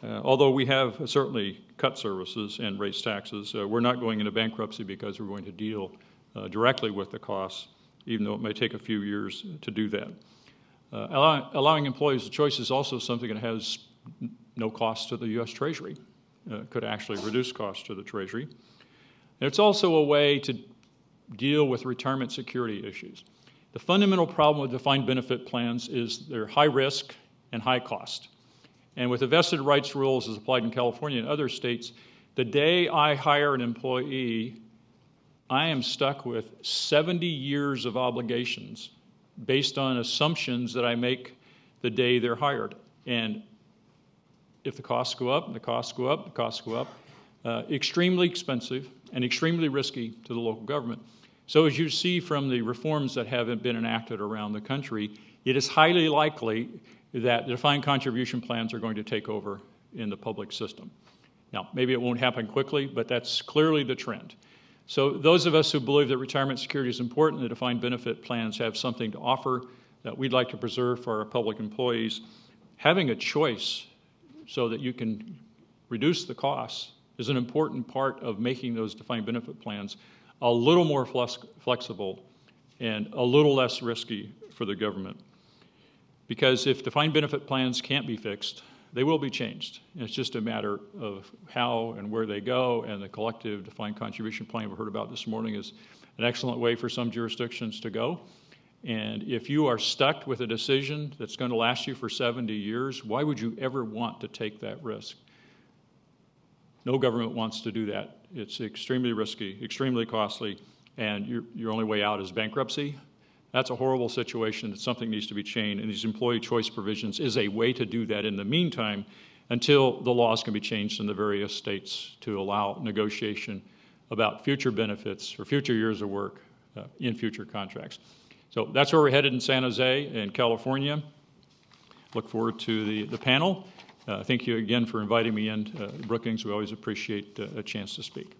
Although we have certainly cut services and raised taxes, we're not going into bankruptcy because we're going to deal directly with the costs, even though it may take a few years to do that. Allowing employees the choice is also something that has no cost to the U.S. Treasury. Could actually reduce costs to the Treasury. And it's also a way to deal with retirement security issues. The fundamental problem with defined benefit plans is they're high risk and high cost. And with the vested rights rules as applied in California and other states, the day I hire an employee, I am stuck with 70 years of obligations based on assumptions that I make the day they're hired. And if the costs go up, the costs go up, the costs go up, extremely expensive and extremely risky to the local government. So as you see from the reforms that have been enacted around the country, it is highly likely that defined contribution plans are going to take over in the public system. Now, maybe it won't happen quickly, but that's clearly the trend. So those of us who believe that retirement security is important, the defined benefit plans have something to offer that we'd like to preserve for our public employees. Having a choice so that you can reduce the costs is an important part of making those defined benefit plans a little more flexible and a little less risky for the government. Because if defined benefit plans can't be fixed, they will be changed. And it's just a matter of how and where they go, and the collective defined contribution plan we heard about this morning is an excellent way for some jurisdictions to go. And if you are stuck with a decision that's going to last you for 70 years, why would you ever want to take that risk? No government wants to do that. It's extremely risky, extremely costly, and your only way out is bankruptcy. That's a horrible situation. That something needs to be changed, and these employee choice provisions is a way to do that in the meantime until the laws can be changed in the various states to allow negotiation about future benefits for future years of work in future contracts. So that's where we're headed in San Jose and California. Look forward to the panel. Thank you again for inviting me in, Brookings. We always appreciate a chance to speak.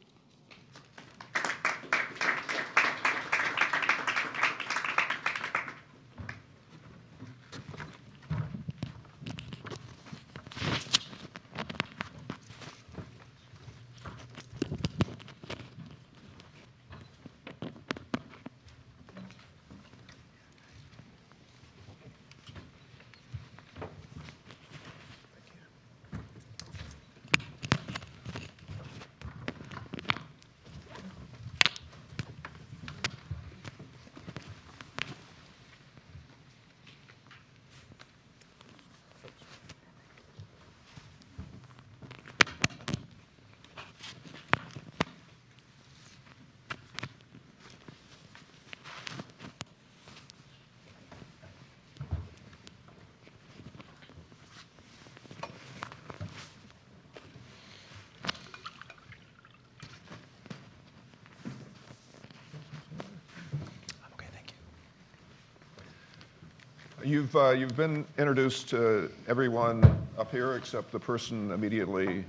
You've been introduced to everyone up here except the person immediately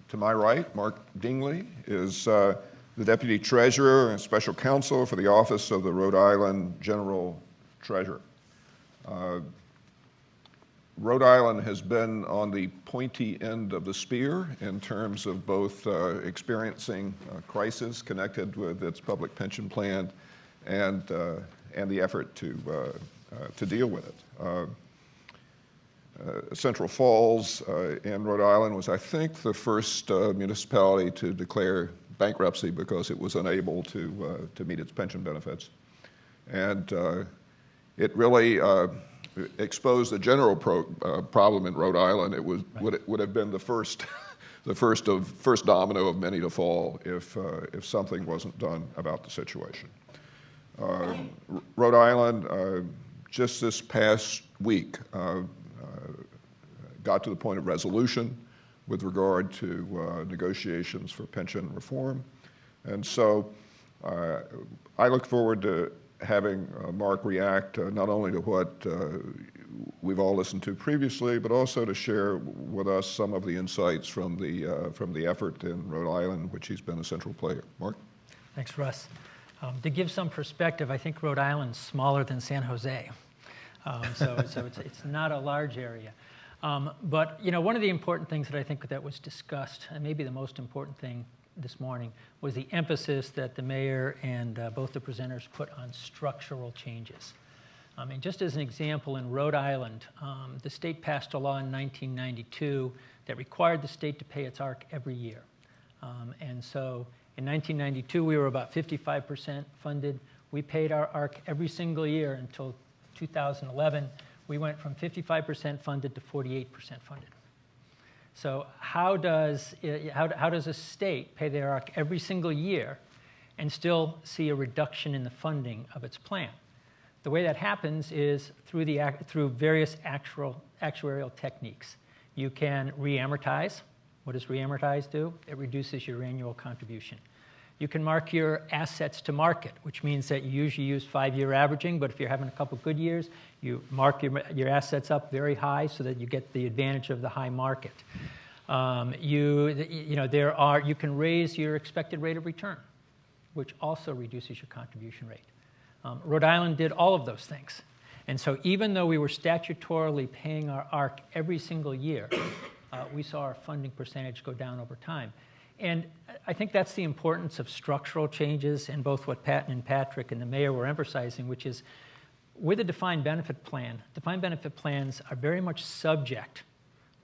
to my right. Mark Dingley is the Deputy Treasurer and Special Counsel for the Office of the Rhode Island General Treasurer. Rhode Island has been on the pointy end of the spear in terms of both experiencing crisis connected with its public pension plan and the effort to deal with it. Central Falls in Rhode Island was, I think, the first municipality to declare bankruptcy because it was unable to meet its pension benefits. And it really exposed the general problem in Rhode Island. It would have been the first domino of many to fall if something wasn't done about the situation. Rhode Island, just this past week, got to the point of resolution with regard to negotiations for pension reform. And so I look forward to having Mark react not only to what we've all listened to previously, but also to share with us some of the insights from the effort in Rhode Island, which he's been a central player. Mark? Thanks, Russ. To give some perspective, I think Rhode Island's smaller than San Jose. So it's not a large area. But one of the important things that I think that was discussed, and maybe the most important thing this morning, was the emphasis that the mayor and both the presenters put on structural changes. And just as an example, in Rhode Island, the state passed a law in 1992 that required the state to pay its ARC every year. And so in 1992, we were about 55% funded. We paid our ARC every single year until 2011. We went from 55% funded to 48% funded. So how does a state pay their ARC every single year and still see a reduction in the funding of its plan? The way that happens is through various actuarial techniques. You can re-amortize. What does re-amortize do? It reduces your annual contribution. You can mark your assets to market, which means that you usually use 5-year averaging, but if you're having a couple good years, you mark your assets up very high so that you get the advantage of the high market. You can raise your expected rate of return. which also reduces your contribution rate. Rhode Island did all of those things. And so even though we were statutorily paying our ARC every single year, we saw our funding percentage go down over time. And I think that's the importance of structural changes in both what Patten and Patrick and the mayor were emphasizing, which is with a defined benefit plan, defined benefit plans are very much subject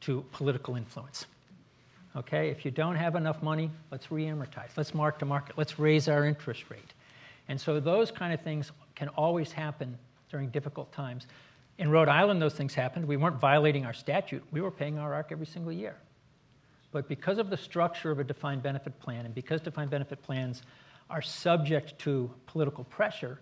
to political influence. Okay, if you don't have enough money, let's re-amortize, let's mark to market, let's raise our interest rate. And so those kind of things can always happen during difficult times. In Rhode Island, those things happened. We weren't violating our statute. We were paying our ARC every single year. But because of the structure of a defined benefit plan, and because defined benefit plans are subject to political pressure,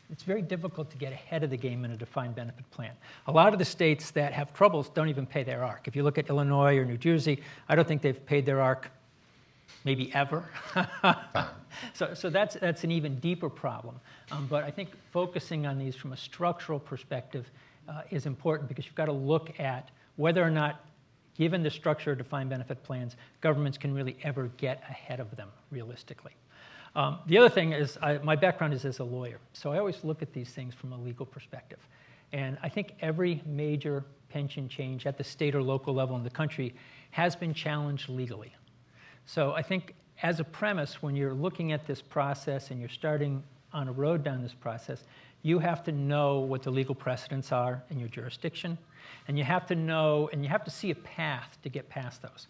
it's very difficult to get ahead of the game in a defined benefit plan. A lot of the states that have troubles don't even pay their ARC. If you look at Illinois or New Jersey, I don't think they've paid their ARC maybe ever. So that's an even deeper problem. But I think focusing on these from a structural perspective is important, because you've got to look at whether or not, given the structure of defined benefit plans, governments can really ever get ahead of them realistically. The other thing is, my background is as a lawyer, so I always look at these things from a legal perspective. And I think every major pension change at the state or local level in the country has been challenged legally. So I think as a premise, when you're looking at this process and you're starting on a road down this process, you have to know what the legal precedents are in your jurisdiction, and you have to know, and you have to see a path to get past those.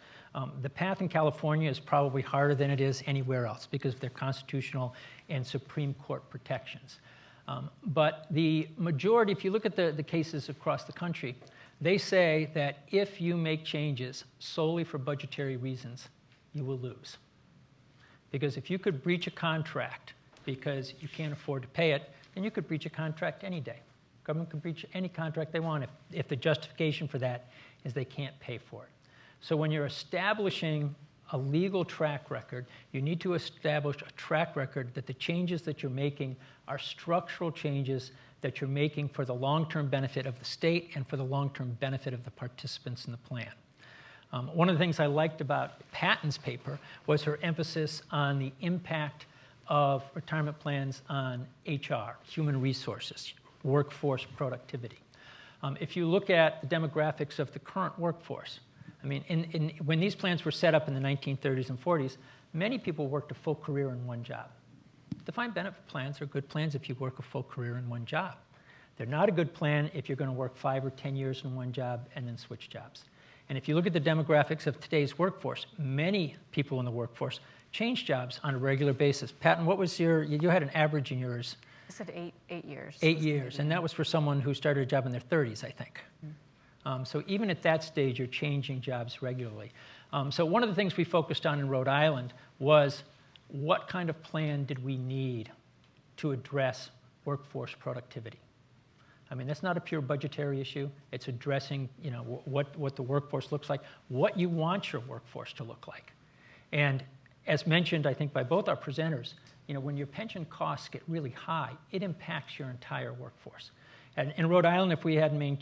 The path in California is probably harder than it is anywhere else because of their constitutional and Supreme Court protections. But the majority, if you look at the cases across the country, they say that if you make changes solely for budgetary reasons, you will lose. Because if you could breach a contract because you can't afford to pay it, then you could breach a contract any day. Government can breach any contract they want if the justification for that is they can't pay for it. So when you're establishing a legal track record, you need to establish a track record that the changes that you're making are structural changes that you're making for the long-term benefit of the state and for the long-term benefit of the participants in the plan. One of the things I liked about Patten's paper was her emphasis on the impact of retirement plans on HR, human resources, workforce productivity. If you look at the demographics of the current workforce, I mean, when these plans were set up in the 1930s and 40s, many people worked a full career in one job. Defined benefit plans are good plans if you work a full career in one job. They're not a good plan if you're going to work 5 or 10 years in one job and then switch jobs. And if you look at the demographics of today's workforce, many people in the workforce change jobs on a regular basis. Patten, what was you had an average in yours? I said 8 years. 8 years, and that was for someone who started a job in their 30s, I think. So even at that stage, you're changing jobs regularly. So one of the things we focused on in Rhode Island was what kind of plan did we need to address workforce productivity? I mean, that's not a pure budgetary issue. It's addressing, what the workforce looks like, what you want your workforce to look like. And as mentioned, I think, by both our presenters, when your pension costs get really high, it impacts your entire workforce. And in Rhode Island, if we hadn't made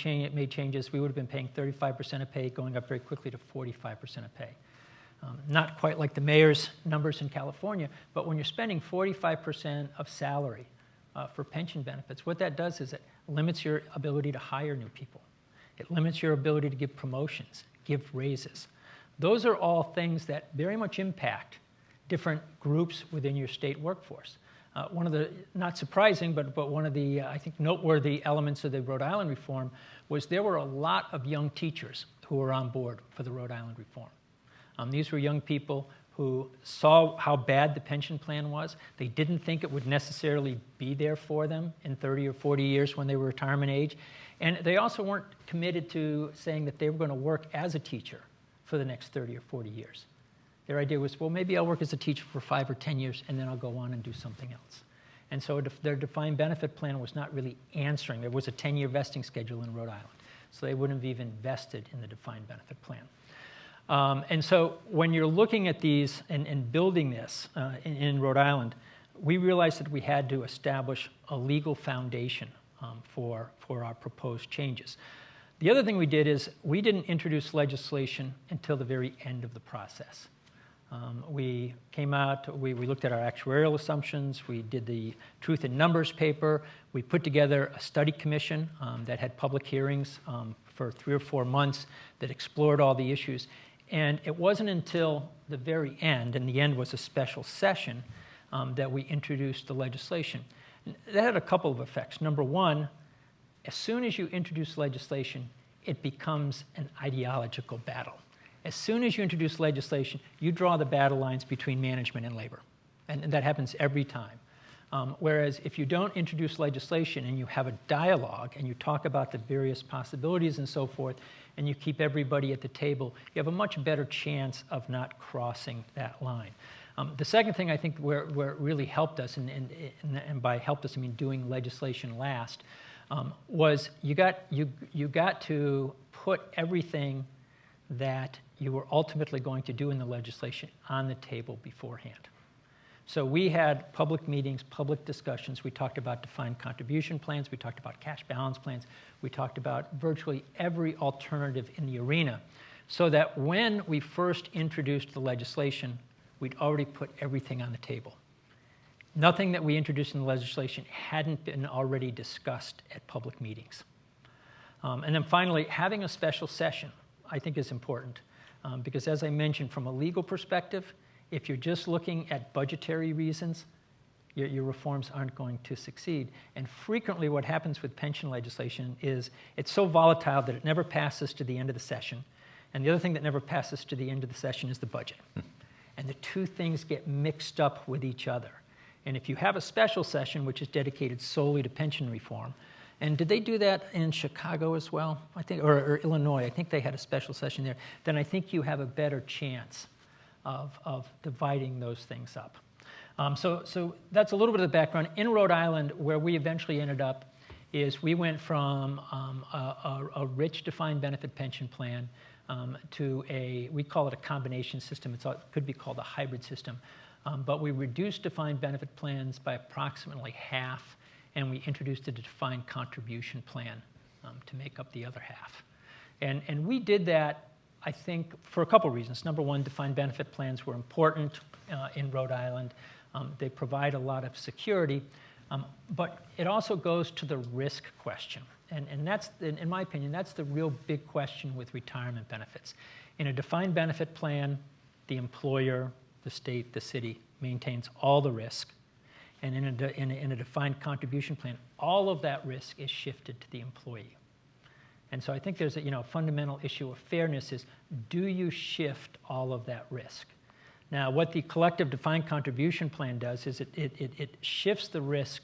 changes, we would have been paying 35% of pay, going up very quickly to 45% of pay. Not quite like the mayor's numbers in California, but when you're spending 45% of salary for pension benefits, what that does is it limits your ability to hire new people. It limits your ability to give promotions, give raises. Those are all things that very much impact different groups within your state workforce. One of the, not surprising, but one of the, I think, noteworthy elements of the Rhode Island reform was there were a lot of young teachers who were on board for the Rhode Island reform. These were young people who saw how bad the pension plan was. They didn't think it would necessarily be there for them in 30 or 40 years when they were retirement age. And they also weren't committed to saying that they were going to work as a teacher for the next 30 or 40 years. Their idea was, well, maybe I'll work as a teacher for 5 or 10 years, and then I'll go on and do something else. And so their defined benefit plan was not really answering. There was a 10-year vesting schedule in Rhode Island, so they wouldn't have even invested in the defined benefit plan. And so when you're looking at these and building this in Rhode Island, we realized that we had to establish a legal foundation for our proposed changes. The other thing we did is we didn't introduce legislation until the very end of the process. We came out, we looked at our actuarial assumptions, we did the truth in numbers paper, we put together a study commission that had public hearings for 3 or 4 months that explored all the issues. And it wasn't until the very end, and the end was a special session, that we introduced the legislation. That had a couple of effects. Number one, as soon as you introduce legislation, it becomes an ideological battle. As soon as you introduce legislation, you draw the battle lines between management and labor. And that happens every time. Whereas if you don't introduce legislation and you have a dialogue and you talk about the various possibilities and so forth, and you keep everybody at the table, you have a much better chance of not crossing that line. The second thing I think where it really helped us, and by helped us I mean doing legislation last, was you got to put everything that you were ultimately going to do in the legislation on the table beforehand. So we had public meetings, public discussions. We talked about defined contribution plans. We talked about cash balance plans. We talked about virtually every alternative in the arena, so that when we first introduced the legislation, we'd already put everything on the table. Nothing that we introduced in the legislation hadn't been already discussed at public meetings. And then finally, having a special session, I think, is important. Because as I mentioned, from a legal perspective, if you're just looking at budgetary reasons, your reforms aren't going to succeed. And frequently what happens with pension legislation is it's so volatile that it never passes to the end of the session. And the other thing that never passes to the end of the session is the budget. And the two things get mixed up with each other. And if you have a special session which is dedicated solely to pension reform, and did they do that in Chicago as well? I think, or Illinois, I think they had a special session there. Then I think you have a better chance of dividing those things up. So that's a little bit of the background. In Rhode Island, where we eventually ended up is we went from a rich defined benefit pension plan to we call it a combination system. It could be called a hybrid system. But we reduced defined benefit plans by approximately half, and we introduced a defined contribution plan to make up the other half. And we did that, I think, for a couple reasons. Number one, defined benefit plans were important in Rhode Island. They provide a lot of security, but it also goes to the risk question. And that's, in my opinion, that's the real big question with retirement benefits. In a defined benefit plan, the employer, the state, the city maintains all the risk. And in a defined contribution plan, all of that risk is shifted to the employee. And so I think there's a fundamental issue of fairness is, do you shift all of that risk? Now, what the collective defined contribution plan does is it shifts the risk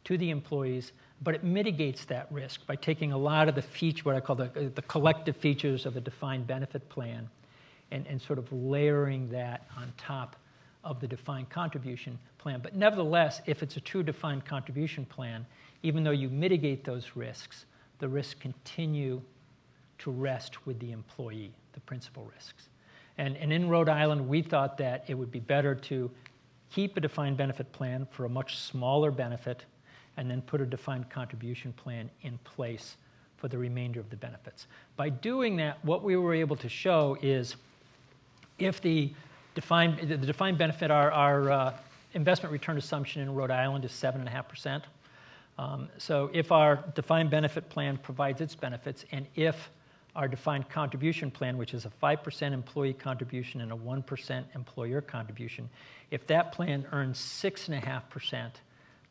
to the employees, but it mitigates that risk by taking a lot of the what I call the collective features of a defined benefit plan and sort of layering that on top of the defined contribution plan. But nevertheless, if it's a true defined contribution plan, even though you mitigate those risks, the risks continue to rest with the employee, the principal risks. And in Rhode Island, we thought that it would be better to keep a defined benefit plan for a much smaller benefit and then put a defined contribution plan in place for the remainder of the benefits. By doing that, what we were able to show is if the defined benefit, our investment return assumption in Rhode Island is 7.5%. So if our defined benefit plan provides its benefits, and if our defined contribution plan, which is a 5% employee contribution and a 1% employer contribution, if that plan earns 6.5%,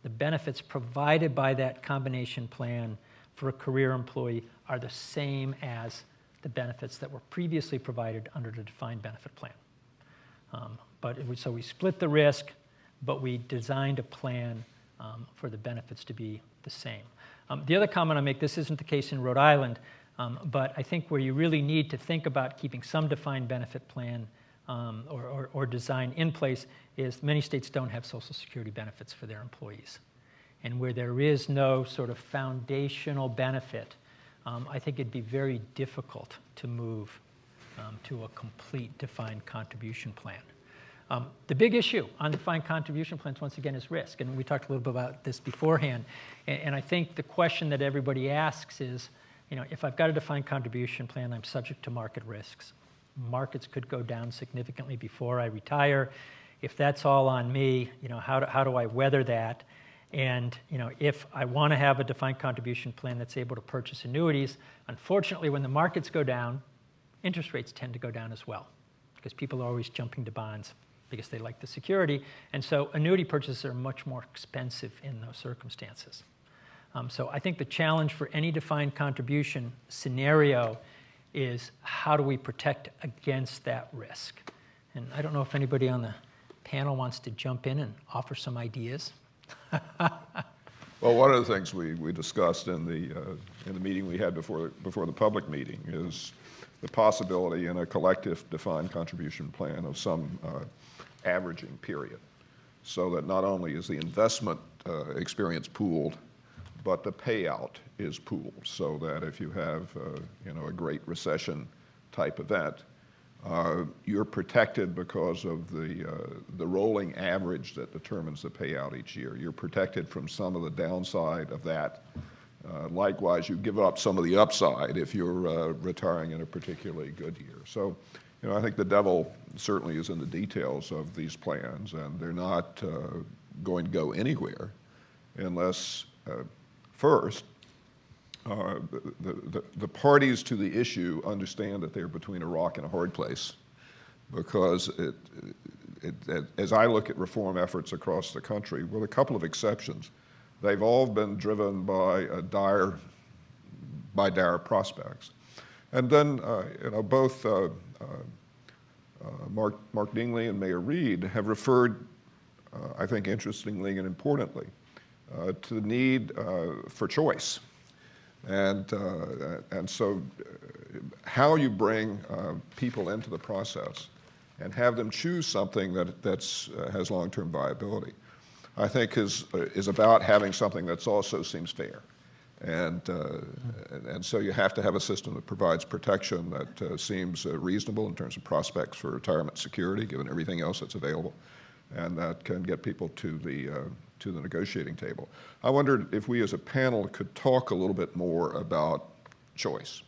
the benefits provided by that combination plan for a career employee are the same as the benefits that were previously provided under the defined benefit plan. So we split the risk, but we designed a plan for the benefits to be the same. The other comment I make, this isn't the case in Rhode Island, but I think where you really need to think about keeping some defined benefit plan or design in place is many states don't have Social Security benefits for their employees. And where there is no sort of foundational benefit, I think it'd be very difficult to move to a complete defined contribution plan. The big issue on defined contribution plans, once again, is risk. And we talked a little bit about this beforehand. And I think the question that everybody asks is, if I've got a defined contribution plan, I'm subject to market risks. markets could go down significantly before I retire. If that's all on me, how do I weather that? And if I want to have a defined contribution plan that's able to purchase annuities, unfortunately, when the markets go down, interest rates tend to go down as well, because people are always jumping to bonds because they like the security. And so annuity purchases are much more expensive in those circumstances. So I think the challenge for any defined contribution scenario is how do we protect against that risk? And I don't know if anybody on the panel wants to jump in and offer some ideas. Well, one of the things we discussed in the meeting we had before the public meeting is the possibility in a collective defined contribution plan of some averaging period, so that not only is the investment experience pooled, but the payout is pooled, so that if you have a great recession type event, you're protected because of the rolling average that determines the payout each year. You're protected from some of the downside of that. Likewise, you give up some of the upside if you're retiring in a particularly good year. So, I think the devil certainly is in the details of these plans, and they're not going to go anywhere unless, first, the parties to the issue understand that they're between a rock and a hard place, because as I look at reform efforts across the country, with a couple of exceptions, they've all been driven by dire prospects. And then, both Mark Dingley and Mayor Rhode have referred, I think interestingly and importantly, to the need for choice. And so how you bring people into the process and have them choose something that has long-term viability, I think is about having something that also seems fair. And so you have to have a system that provides protection that seems reasonable in terms of prospects for retirement security, given everything else that's available, and that can get people to the negotiating table. I wondered if we as a panel could talk a little bit more about choice.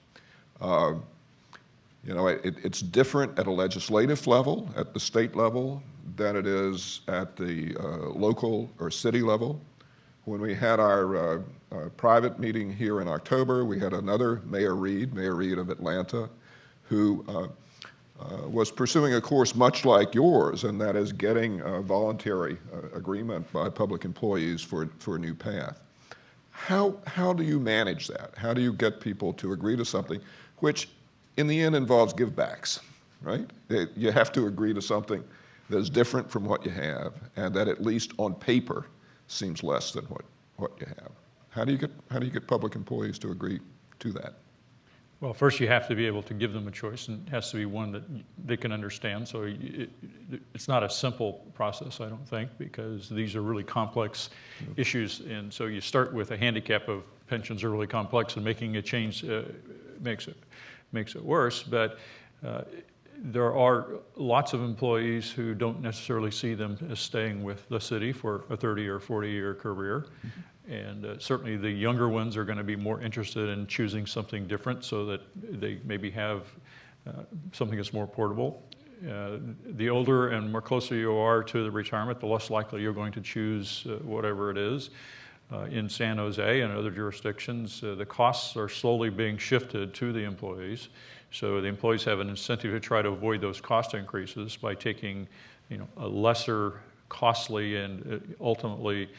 It's different at a legislative level, at the state level, than it is at the local or city level. When we had our private meeting here in October, we had another Mayor Rhode of Atlanta, who was pursuing a course much like yours, and that is getting a voluntary agreement by public employees for a new path. How do you manage that? How do you get people to agree to something which in the end involves givebacks, right? You have to agree to something that is different from what you have, and that at least on paper seems less than what you have. How do you get public employees to agree to that? Well, first you have to be able to give them a choice, and it has to be one that they can understand. So it's not a simple process, I don't think, because these are really complex issues. And so you start with a handicap of pensions are really complex, and making a change makes it worse. But there are lots of employees who don't necessarily see them as staying with the city for a 30 or 40-year career. And certainly the younger ones are going to be more interested in choosing something different so that they maybe have something that's more portable. The older and more closer you are to the retirement, the less likely you're going to choose whatever it is. In San Jose and other jurisdictions, the costs are slowly being shifted to the employees. So the employees have an incentive to try to avoid those cost increases by taking, a lesser costly and ultimately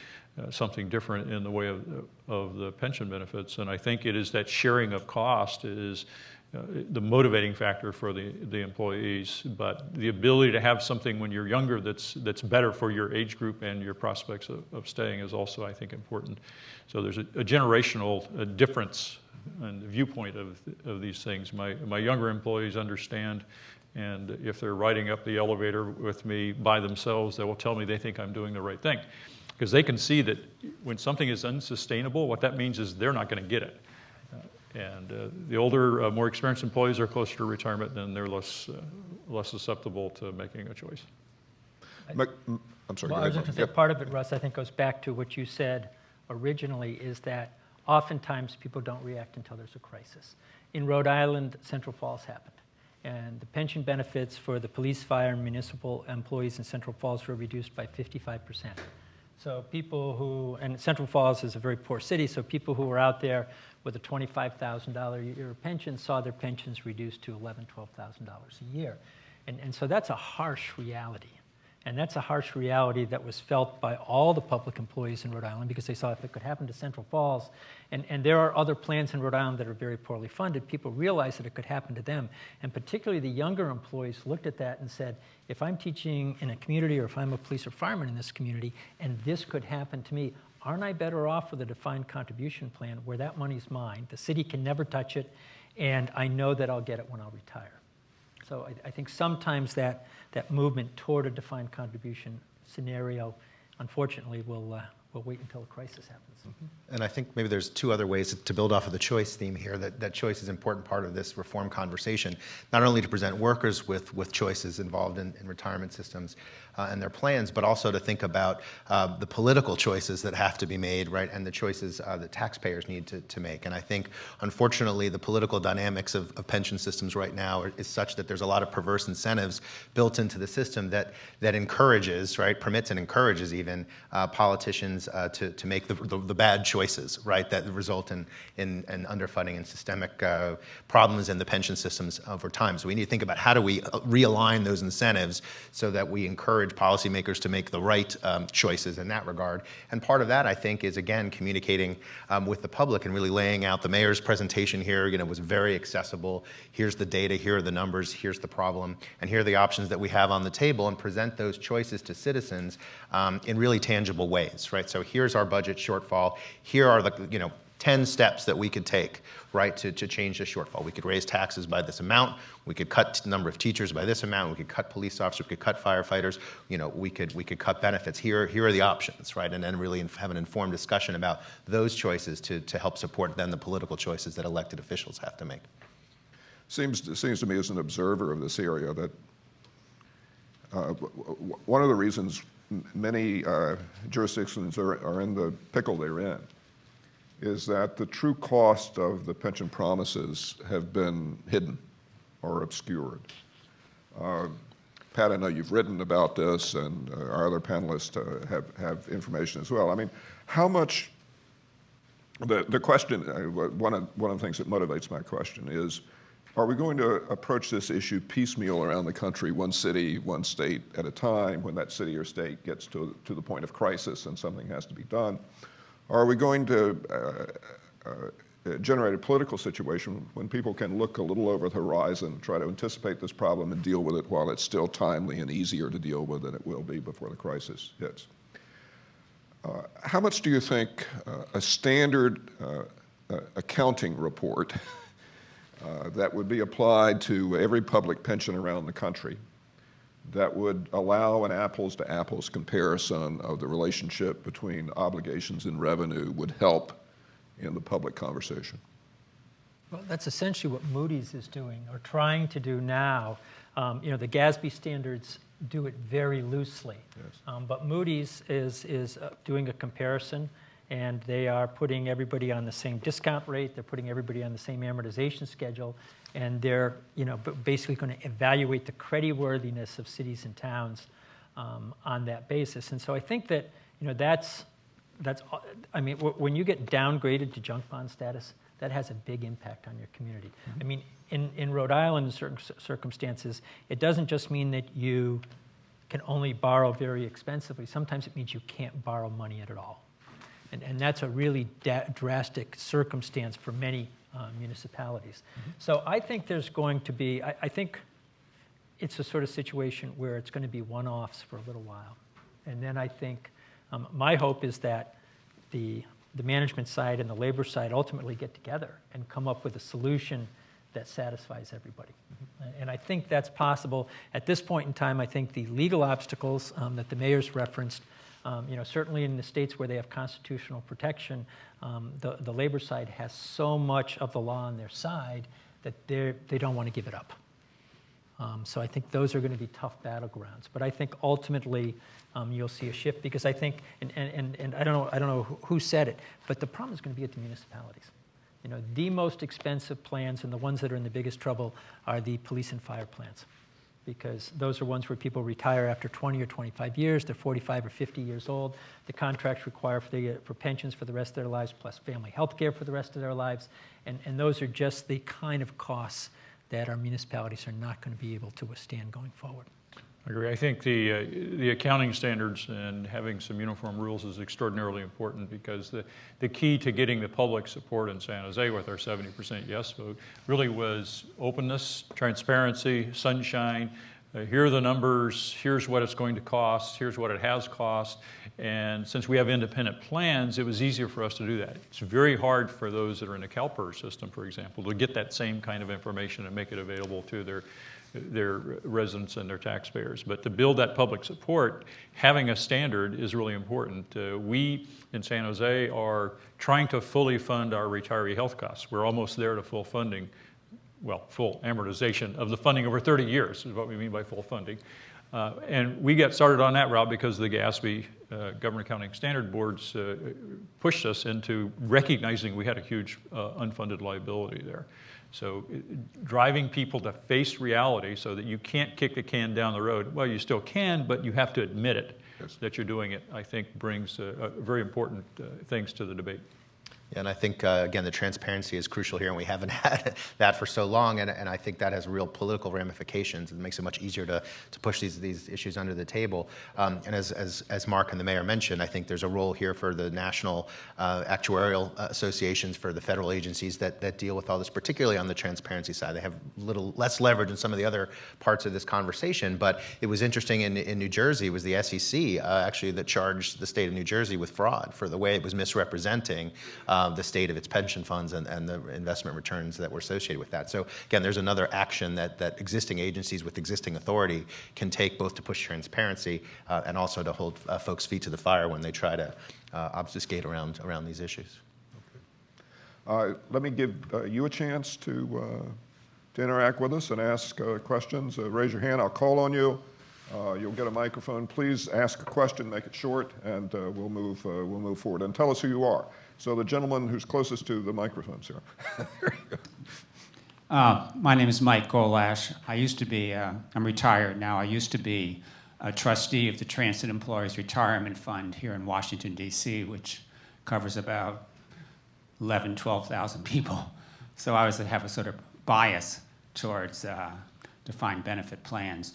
something different in the way of the pension benefits. And I think it is that sharing of cost is the motivating factor for the employees. But the ability to have something when you're younger that's better for your age group and your prospects of staying is also, I think, important. So there's a generational difference and viewpoint of these things. My younger employees understand, and if they're riding up the elevator with me by themselves, they will tell me they think I'm doing the right thing. Because they can see that when something is unsustainable, what that means is they're not going to get it. And the older, more experienced employees are closer to retirement, then they're less susceptible to making a choice. I'm sorry. Well, I was just going to say, part of it, Russ, I think goes back to what you said originally, is that oftentimes people don't react until there's a crisis. In Rhode Island, Central Falls happened. And the pension benefits for the police, fire, and municipal employees in Central Falls were reduced by 55%. So people who, and Central Falls is a very poor city, so people who were out there with a $25,000 a year pension saw their pensions reduced to $11,000, $12,000 a year. And so that's a harsh reality. And that's a harsh reality that was felt by all the public employees in Rhode Island because they saw if it could happen to Central Falls, and there are other plans in Rhode Island that are very poorly funded, people realized that it could happen to them. And particularly the younger employees looked at that and said, if I'm teaching in a community or if I'm a police or fireman in this community and this could happen to me, aren't I better off with a defined contribution plan where that money's mine, the city can never touch it, and I know that I'll get it when I'll retire. So I think sometimes that movement toward a defined contribution scenario, unfortunately, will wait until a crisis happens. And I think maybe there's two other ways to build off of the choice theme here, that choice is an important part of this reform conversation, not only to present workers with choices involved in retirement systems and their plans, but also to think about the political choices that have to be made, right, and the choices that taxpayers need to make. And I think, unfortunately, the political dynamics of pension systems right now is such that there's a lot of perverse incentives built into the system that encourages, right, permits and encourages even politicians to make the bad choices, right, that result in underfunding and systemic problems in the pension systems over time. So we need to think about how do we realign those incentives so that we encourage policymakers to make the right choices in that regard. And part of that, I think, is, again, communicating with the public and really laying out the mayor's presentation here, was very accessible. Here's the data, here are the numbers, here's the problem, and here are the options that we have on the table, and present those choices to citizens in really tangible ways, right? So here's our budget shortfall. Here are the, 10 steps that we could take, right, to change the shortfall. We could raise taxes by this amount. We could cut the number of teachers by this amount. We could cut police officers. We could cut firefighters. We could cut benefits. Here are the options, right, and then really have an informed discussion about those choices to help support then the political choices that elected officials have to make. Seems to me as an observer of this area that one of the reasons many jurisdictions are in the pickle they're in is that the true cost of the pension promises have been hidden or obscured. Pat, I know you've written about this, and our other panelists have information as well. I mean, how much, the question, one of the things that motivates my question is, are we going to approach this issue piecemeal around the country, one city, one state at a time, when that city or state gets to the point of crisis and something has to be done? Or are we going to generate a political situation when people can look a little over the horizon, try to anticipate this problem and deal with it while it's still timely and easier to deal with than it will be before the crisis hits? How much do you think a standard accounting report that would be applied to every public pension around the country, that would allow an apples-to-apples comparison of the relationship between obligations and revenue, would help in the public conversation? Well, that's essentially what Moody's is doing, or trying to do now. The GASB standards do it very loosely. Yes. But Moody's is doing a comparison, and they are putting everybody on the same discount rate, they're putting everybody on the same amortization schedule, and they're basically going to evaluate the creditworthiness of cities and towns on that basis. And so I think that that's when you get downgraded to junk bond status, that has a big impact on your community. Mm-hmm. I mean, in Rhode Island, in certain circumstances, it doesn't just mean that you can only borrow very expensively. Sometimes it means you can't borrow money at all. And that's a really drastic circumstance for many municipalities. Mm-hmm. So I think there's going to be, I think it's a sort of situation where it's going to be one-offs for a little while. And then I think my hope is that the management side and the labor side ultimately get together and come up with a solution that satisfies everybody. Mm-hmm. And I think that's possible. At this point in time, I think the legal obstacles that the mayor's referenced, certainly in the states where they have constitutional protection, the labor side has so much of the law on their side that they don't want to give it up. So I think those are going to be tough battlegrounds. But I think ultimately you'll see a shift, because I think, and I don't know who said it, but the problem is going to be at the municipalities. The most expensive plans and the ones that are in the biggest trouble are the police and fire plans, because those are ones where people retire after 20 or 25 years. They're 45 or 50 years old. The contracts require for pensions for the rest of their lives, plus family health care for the rest of their lives. And those are just the kind of costs that our municipalities are not going to be able to withstand going forward. I agree. I think the accounting standards and having some uniform rules is extraordinarily important, because the key to getting the public support in San Jose with our 70% yes vote really was openness, transparency, sunshine. Here are the numbers, here's what it's going to cost, here's what it has cost. And since we have independent plans, it was easier for us to do that. It's very hard for those that are in the CalPERS system, for example, to get that same kind of information and make it available to their residents and their taxpayers. But to build that public support, having a standard is really important. We in San Jose are trying to fully fund our retiree health costs. We're almost there to full funding. Well, full amortization of the funding over 30 years is what we mean by full funding. And we got started on that route because the GASB, Government Accounting Standard Boards, pushed us into recognizing we had a huge unfunded liability there. So driving people to face reality so that you can't kick the can down the road. Well, you still can, but you have to admit it, yes, that you're doing it, I think brings very important things to the debate. Yeah, and I think, again, the transparency is crucial here, and we haven't had that for so long, and I think that has real political ramifications. It makes it much easier to push these issues under the table. And as Mark and the mayor mentioned, I think there's a role here for the national actuarial associations, for the federal agencies that deal with all this, particularly on the transparency side. They have little less leverage in some of the other parts of this conversation, but it was interesting in New Jersey, it was the SEC actually that charged the state of New Jersey with fraud for the way it was misrepresenting the state of its pension funds and the investment returns that were associated with that. So again, there's another action that existing agencies with existing authority can take, both to push transparency and also to hold folks' feet to the fire when they try to obfuscate around these issues. Okay. Let me give you a chance to interact with us and ask questions. Raise your hand. I'll call on you. You'll get a microphone. Please ask a question, make it short, and we'll move forward. And tell us who you are. So the gentleman who's closest to the microphone, sir. There you go. My name is Mike Golash. I used to be, I'm retired now. I used to be a trustee of the Transit Employees Retirement Fund here in Washington, D.C., which covers about 11,000, 12,000 people. So I always have a sort of bias towards defined benefit plans.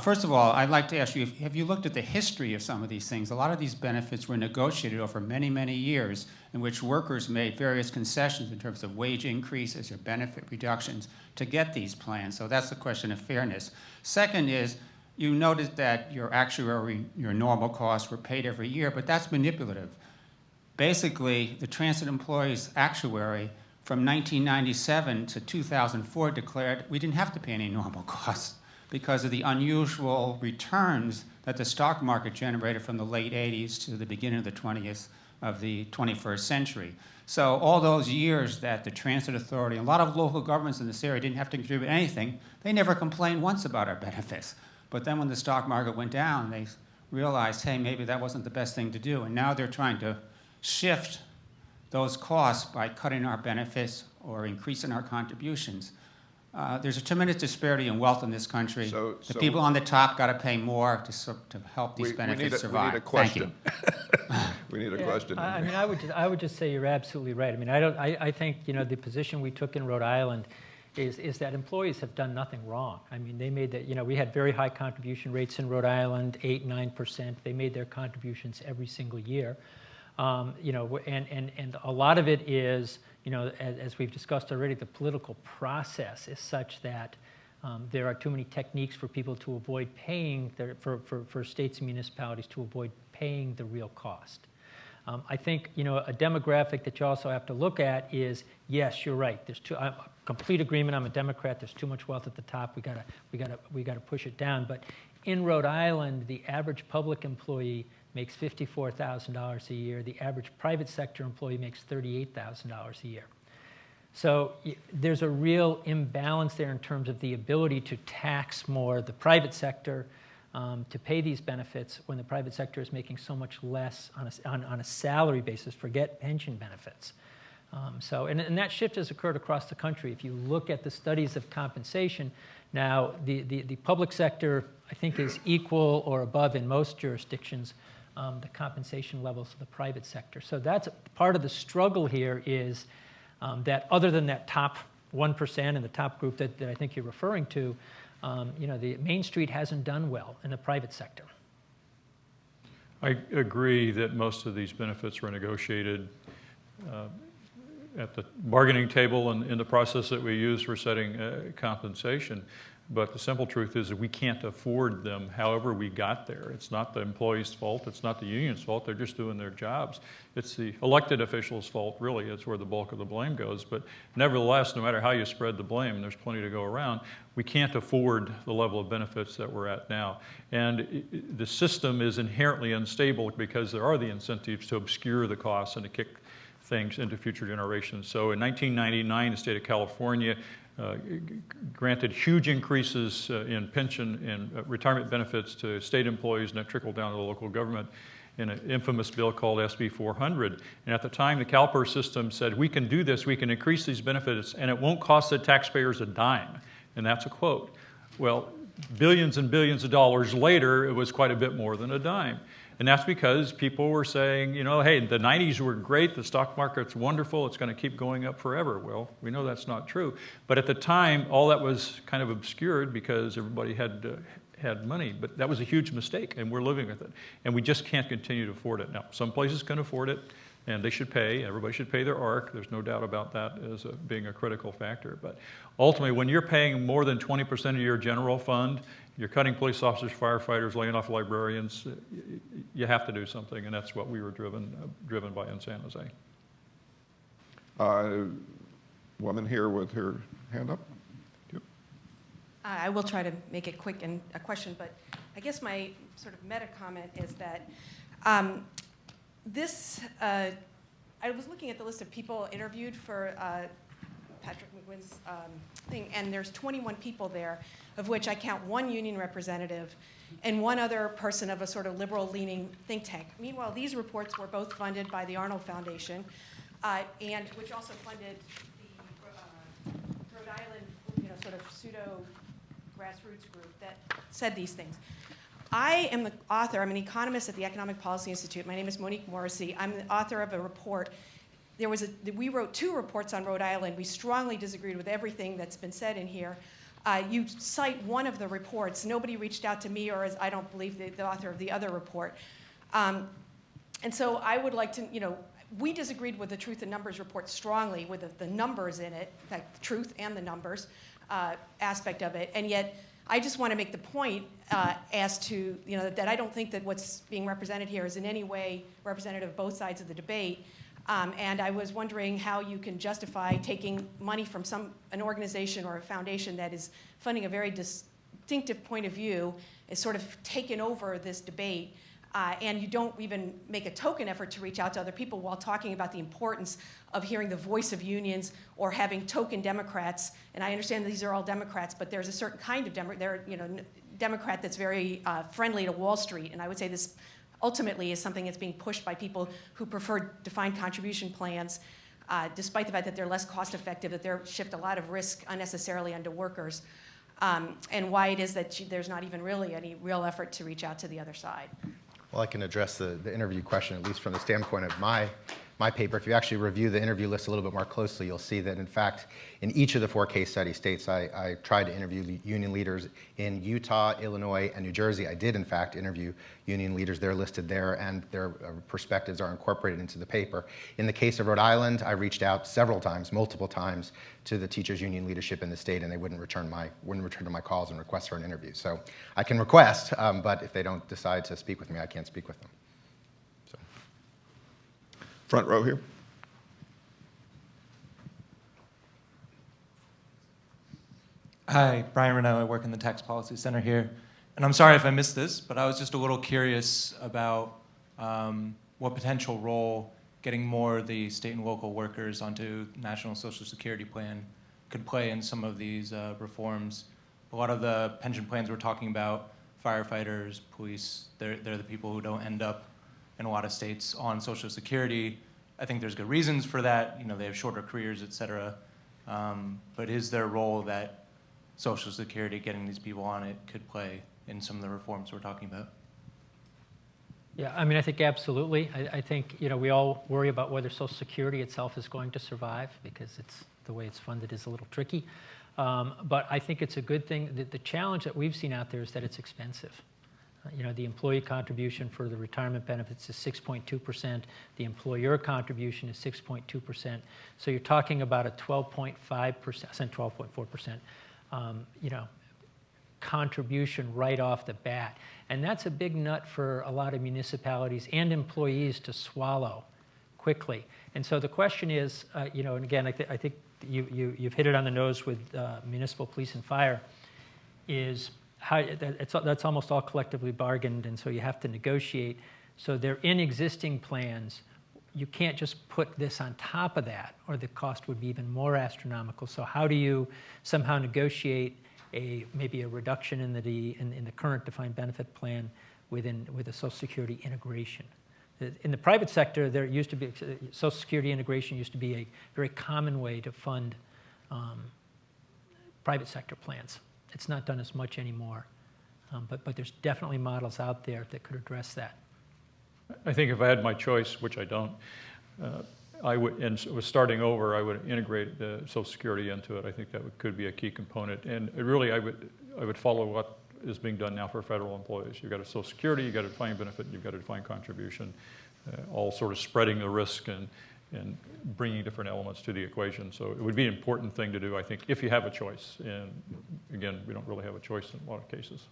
First of all, I'd like to ask you, have you looked at the history of some of these things? A lot of these benefits were negotiated over many, many years, in which workers made various concessions in terms of wage increases or benefit reductions to get these plans. So that's a question of fairness. Second is, you noted that your actuary, your normal costs were paid every year, but that's manipulative. Basically, the Transit Employees Actuary from 1997 to 2004 declared we didn't have to pay any normal costs because of the unusual returns that the stock market generated from the late 80s to the beginning of the 21st century. So all those years that the Transit Authority and a lot of local governments in this area didn't have to contribute anything, they never complained once about our benefits. But then when the stock market went down, they realized, hey, maybe that wasn't the best thing to do. And now they're trying to shift those costs by cutting our benefits or increasing our contributions. There's a tremendous disparity in wealth in this country. So the people on the top got to pay more to help these benefits survive. We need a question. Thank you. We need a question. I mean, I would just say you're absolutely right. I mean, I think the position we took in Rhode Island is that employees have done nothing wrong. I mean, they made that. We had very high contribution rates in Rhode Island, 8%, 9%. They made their contributions every single year. And a lot of it is, as we've discussed already, the political process is such that there are too many techniques for people to avoid paying, for states and municipalities to avoid paying the real cost. I think, a demographic that you also have to look at is, yes, you're right. There's complete agreement. I'm a Democrat. There's too much wealth at the top. We gotta push it down. But in Rhode Island, the average public employee makes $54,000 a year. The average private sector employee makes $38,000 a year. So there's a real imbalance there in terms of the ability to tax more the private sector to pay these benefits when the private sector is making so much less on a salary basis. Forget pension benefits. And that shift has occurred across the country. If you look at the studies of compensation, now the public sector, I think, is equal or above in most jurisdictions the compensation levels of the private sector. So that's part of the struggle here is that other than that top 1% and the top group that I think you're referring to, the Main Street hasn't done well in the private sector. I agree that most of these benefits were negotiated at the bargaining table and in the process that we use for setting compensation. But the simple truth is that we can't afford them however we got there. It's not the employee's fault. It's not the union's fault. They're just doing their jobs. It's the elected officials' fault, really. It's where the bulk of the blame goes. But nevertheless, no matter how you spread the blame, and there's plenty to go around, we can't afford the level of benefits that we're at now. And the system is inherently unstable because there are the incentives to obscure the costs and to kick things into future generations. So in 1999, the state of California granted huge increases in pension and retirement benefits to state employees, and that trickled down to the local government in an infamous bill called SB 400. And at the time, the CalPERS system said, we can do this, we can increase these benefits, and it won't cost the taxpayers a dime. And that's a quote. Well, billions and billions of dollars later, it was quite a bit more than a dime. And that's because people were saying, hey, the 90s were great, the stock market's wonderful, it's going to keep going up forever. Well, we know that's not true. But at the time, all that was kind of obscured because everybody had money. But that was a huge mistake, and we're living with it. And we just can't continue to afford it. Now, some places can afford it, and they should pay. Everybody should pay their ARC. There's no doubt about that as being a critical factor. But ultimately, when you're paying more than 20% of your general fund, you're cutting police officers, firefighters, laying off librarians, you have to do something, and that's what we were driven by in San Jose. Woman here with her hand up. I will try to make it quick and a question, but I guess my sort of meta comment is that I was looking at the list of people interviewed for Patrick McGuinn's thing, and there's 21 people there, of which I count one union representative and one other person of a sort of liberal-leaning think tank. Meanwhile, these reports were both funded by the Arnold Foundation, and which also funded the Rhode Island, sort of pseudo-grassroots group that said these things. I am the author. I'm an economist at the Economic Policy Institute. My name is Monique Morrissey. I'm the author of a report. We wrote 2 reports on Rhode Island. We strongly disagreed with everything that's been said in here. You cite one of the reports. Nobody reached out to me, or I don't believe the author of the other report. And so I would like to, we disagreed with the Truth and Numbers report strongly, with the numbers in it, like the truth and the numbers aspect of it. And yet, I just want to make the point as to, that I don't think that what's being represented here is in any way representative of both sides of the debate. And I was wondering how you can justify taking money from an organization or a foundation that is funding a very distinctive point of view, is sort of taken over this debate, and you don't even make a token effort to reach out to other people while talking about the importance of hearing the voice of unions or having token Democrats. And I understand these are all Democrats, but there's a certain kind of Democrat that's very friendly to Wall Street, and I would say this ultimately is something that's being pushed by people who prefer defined contribution plans, despite the fact that they're less cost effective, that they shift a lot of risk unnecessarily onto workers, and why it is that there's not even really any real effort to reach out to the other side. Well, I can address the interview question, at least from the standpoint of my paper. If you actually review the interview list a little bit more closely, you'll see that, in fact, in each of the 4 case study states, I tried to interview the union leaders in Utah, Illinois, and New Jersey. I did, in fact, interview union leaders. They're listed there, and their perspectives are incorporated into the paper. In the case of Rhode Island, I reached out several times, multiple times, to the teachers' union leadership in the state, and they wouldn't return to my calls and requests for an interview. So I can request, but if they don't decide to speak with me, I can't speak with them. Front row here. Hi, Brian Renaud. I work in the Tax Policy Center here. And I'm sorry if I missed this, but I was just a little curious about what potential role getting more of the state and local workers onto the National Social Security Plan could play in some of these reforms. A lot of the pension plans we're talking about, firefighters, police, they're the people who don't end up in a lot of states on Social Security. I think there's good reasons for that. You know, they have shorter careers, et cetera. But is there a role that Social Security, getting these people on it, could play in some of the reforms we're talking about? Yeah, I mean, I think absolutely. I think, you know, we all worry about whether Social Security itself is going to survive because it's the way it's funded is a little tricky. But I think it's a good thing. The challenge that we've seen out there is that it's expensive. You know, the employee contribution for the retirement benefits is 6.2%. The employer contribution is 6.2%. So you're talking about a 12.5%, 12.4%, you know, contribution right off the bat. And that's a big nut for a lot of municipalities and employees to swallow quickly. And so the question is, you know, and again, I think you've hit it on the nose with municipal police and fire, is how that's almost all collectively bargained, and so you have to negotiate. So they're in existing plans. You can't just put this on top of that, or the cost would be even more astronomical. So how do you somehow negotiate maybe a reduction in the current defined benefit plan with a Social Security integration? In the private sector, there used to be Social Security integration used to be a very common way to fund private sector plans. It's not done as much anymore, but there's definitely models out there that could address that. I think if I had my choice, which I don't, I would, and was starting over, I would integrate the Social Security into it. I think that could be a key component. And really, I would follow what is being done now for federal employees. You've got a Social Security, you've got a defined benefit, you've got a defined contribution, all sort of spreading the risk and bringing different elements to the equation. So it would be an important thing to do, I think, if you have a choice. And again, we don't really have a choice in a lot of cases.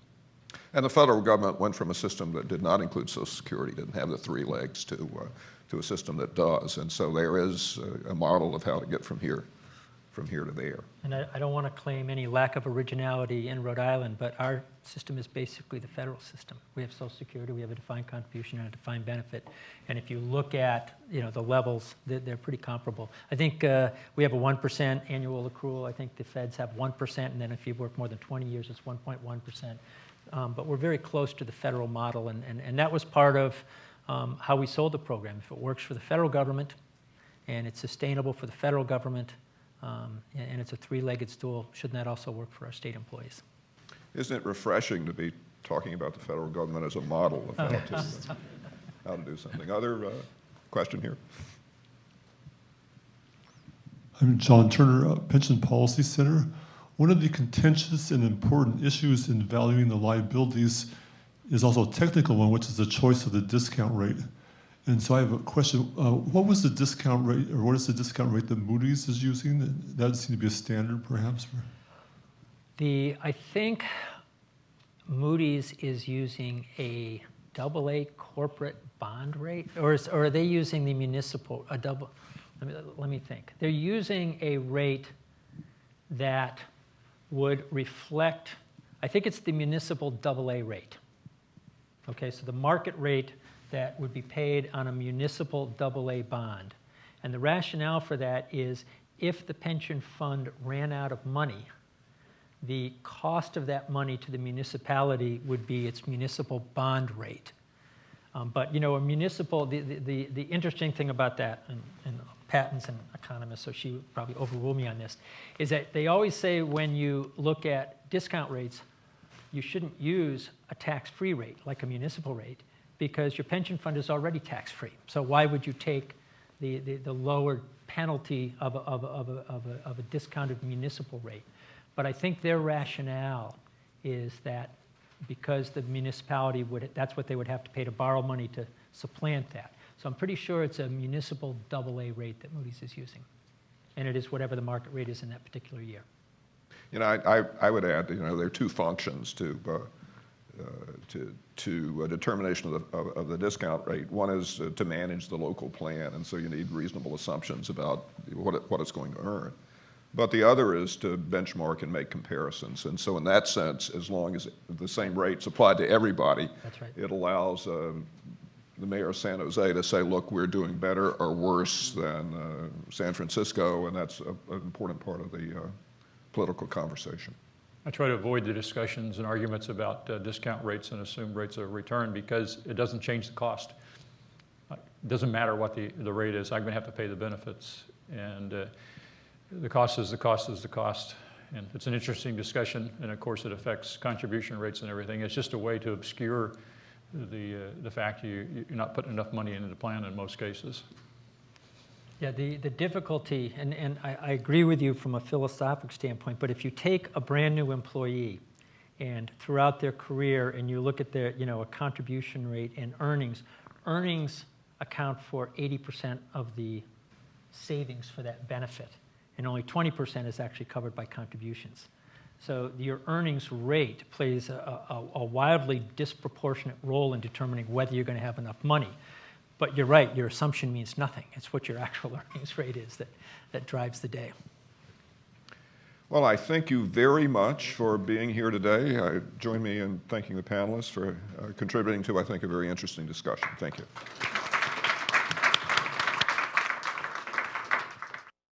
And the federal government went from a system that did not include Social Security, didn't have the three legs, to a system that does. And so there is a model of how to get from here to there. And I don't want to claim any lack of originality in Rhode Island, but our system is basically the federal system. We have Social Security, we have a defined contribution and a defined benefit. And if you look at, you know, the levels, they're pretty comparable. I think we have a 1% annual accrual. I think the feds have 1%, and then if you work more than 20 years, it's 1.1%. But we're very close to the federal model, and that was part of how we sold the program. If it works for the federal government and it's sustainable for the federal government, and it's a three-legged stool, shouldn't that also work for our state employees? Isn't it refreshing to be talking about the federal government as a model of how to do something? Other question here? I'm John Turner, Pension Policy Center. One of the contentious and important issues in valuing the liabilities is also a technical one, which is the choice of the discount rate. And so I have a question. What was the discount rate, or what is the discount rate that Moody's is using? That seems to be a standard, perhaps? I think Moody's is using a AA corporate bond rate, or are they using the municipal, let me think. They're using a rate that would reflect, I think it's the municipal AA rate. Okay, so the market rate that would be paid on a municipal AA bond. And the rationale for that is if the pension fund ran out of money, the cost of that money to the municipality would be its municipal bond rate. But you know, a municipal, the interesting thing about that, and Patten's an economist, so she would probably overrule me on this, is that they always say when you look at discount rates, you shouldn't use a tax-free rate like a municipal rate, because your pension fund is already tax-free. So why would you take the lower penalty of a discounted municipal rate? But I think their rationale is that because the municipality that's what they would have to pay to borrow money to supplant that. So I'm pretty sure it's a municipal AA rate that Moody's is using. And it is whatever the market rate is in that particular year. You know, I would add, you know, there are two functions to a determination of the discount rate. One is to manage the local plan, and so you need reasonable assumptions about what it's going to earn. But the other is to benchmark and make comparisons. And so in that sense, as long as the same rate's applied to everybody, That's right. It allows the mayor of San Jose to say, look, we're doing better or worse than San Francisco, and that's an important part of the political conversation. I try to avoid the discussions and arguments about discount rates and assumed rates of return because it doesn't change the cost. doesn't matter what the rate is, I'm going to have to pay the benefits. And the cost is the cost is the cost. And it's an interesting discussion, and of course it affects contribution rates and everything. It's just a way to obscure the fact you're not putting enough money into the plan in most cases. Yeah, the difficulty, and I agree with you from a philosophic standpoint, but if you take a brand new employee and throughout their career and you look at their, a contribution rate and earnings account for 80% of the savings for that benefit, and only 20% is actually covered by contributions. So your earnings rate plays a wildly disproportionate role in determining whether you're going to have enough money. But you're right, your assumption means nothing. It's what your actual earnings rate is that drives the day. Well, I thank you very much for being here today. Join me in thanking the panelists for contributing to, I think, a very interesting discussion. Thank you.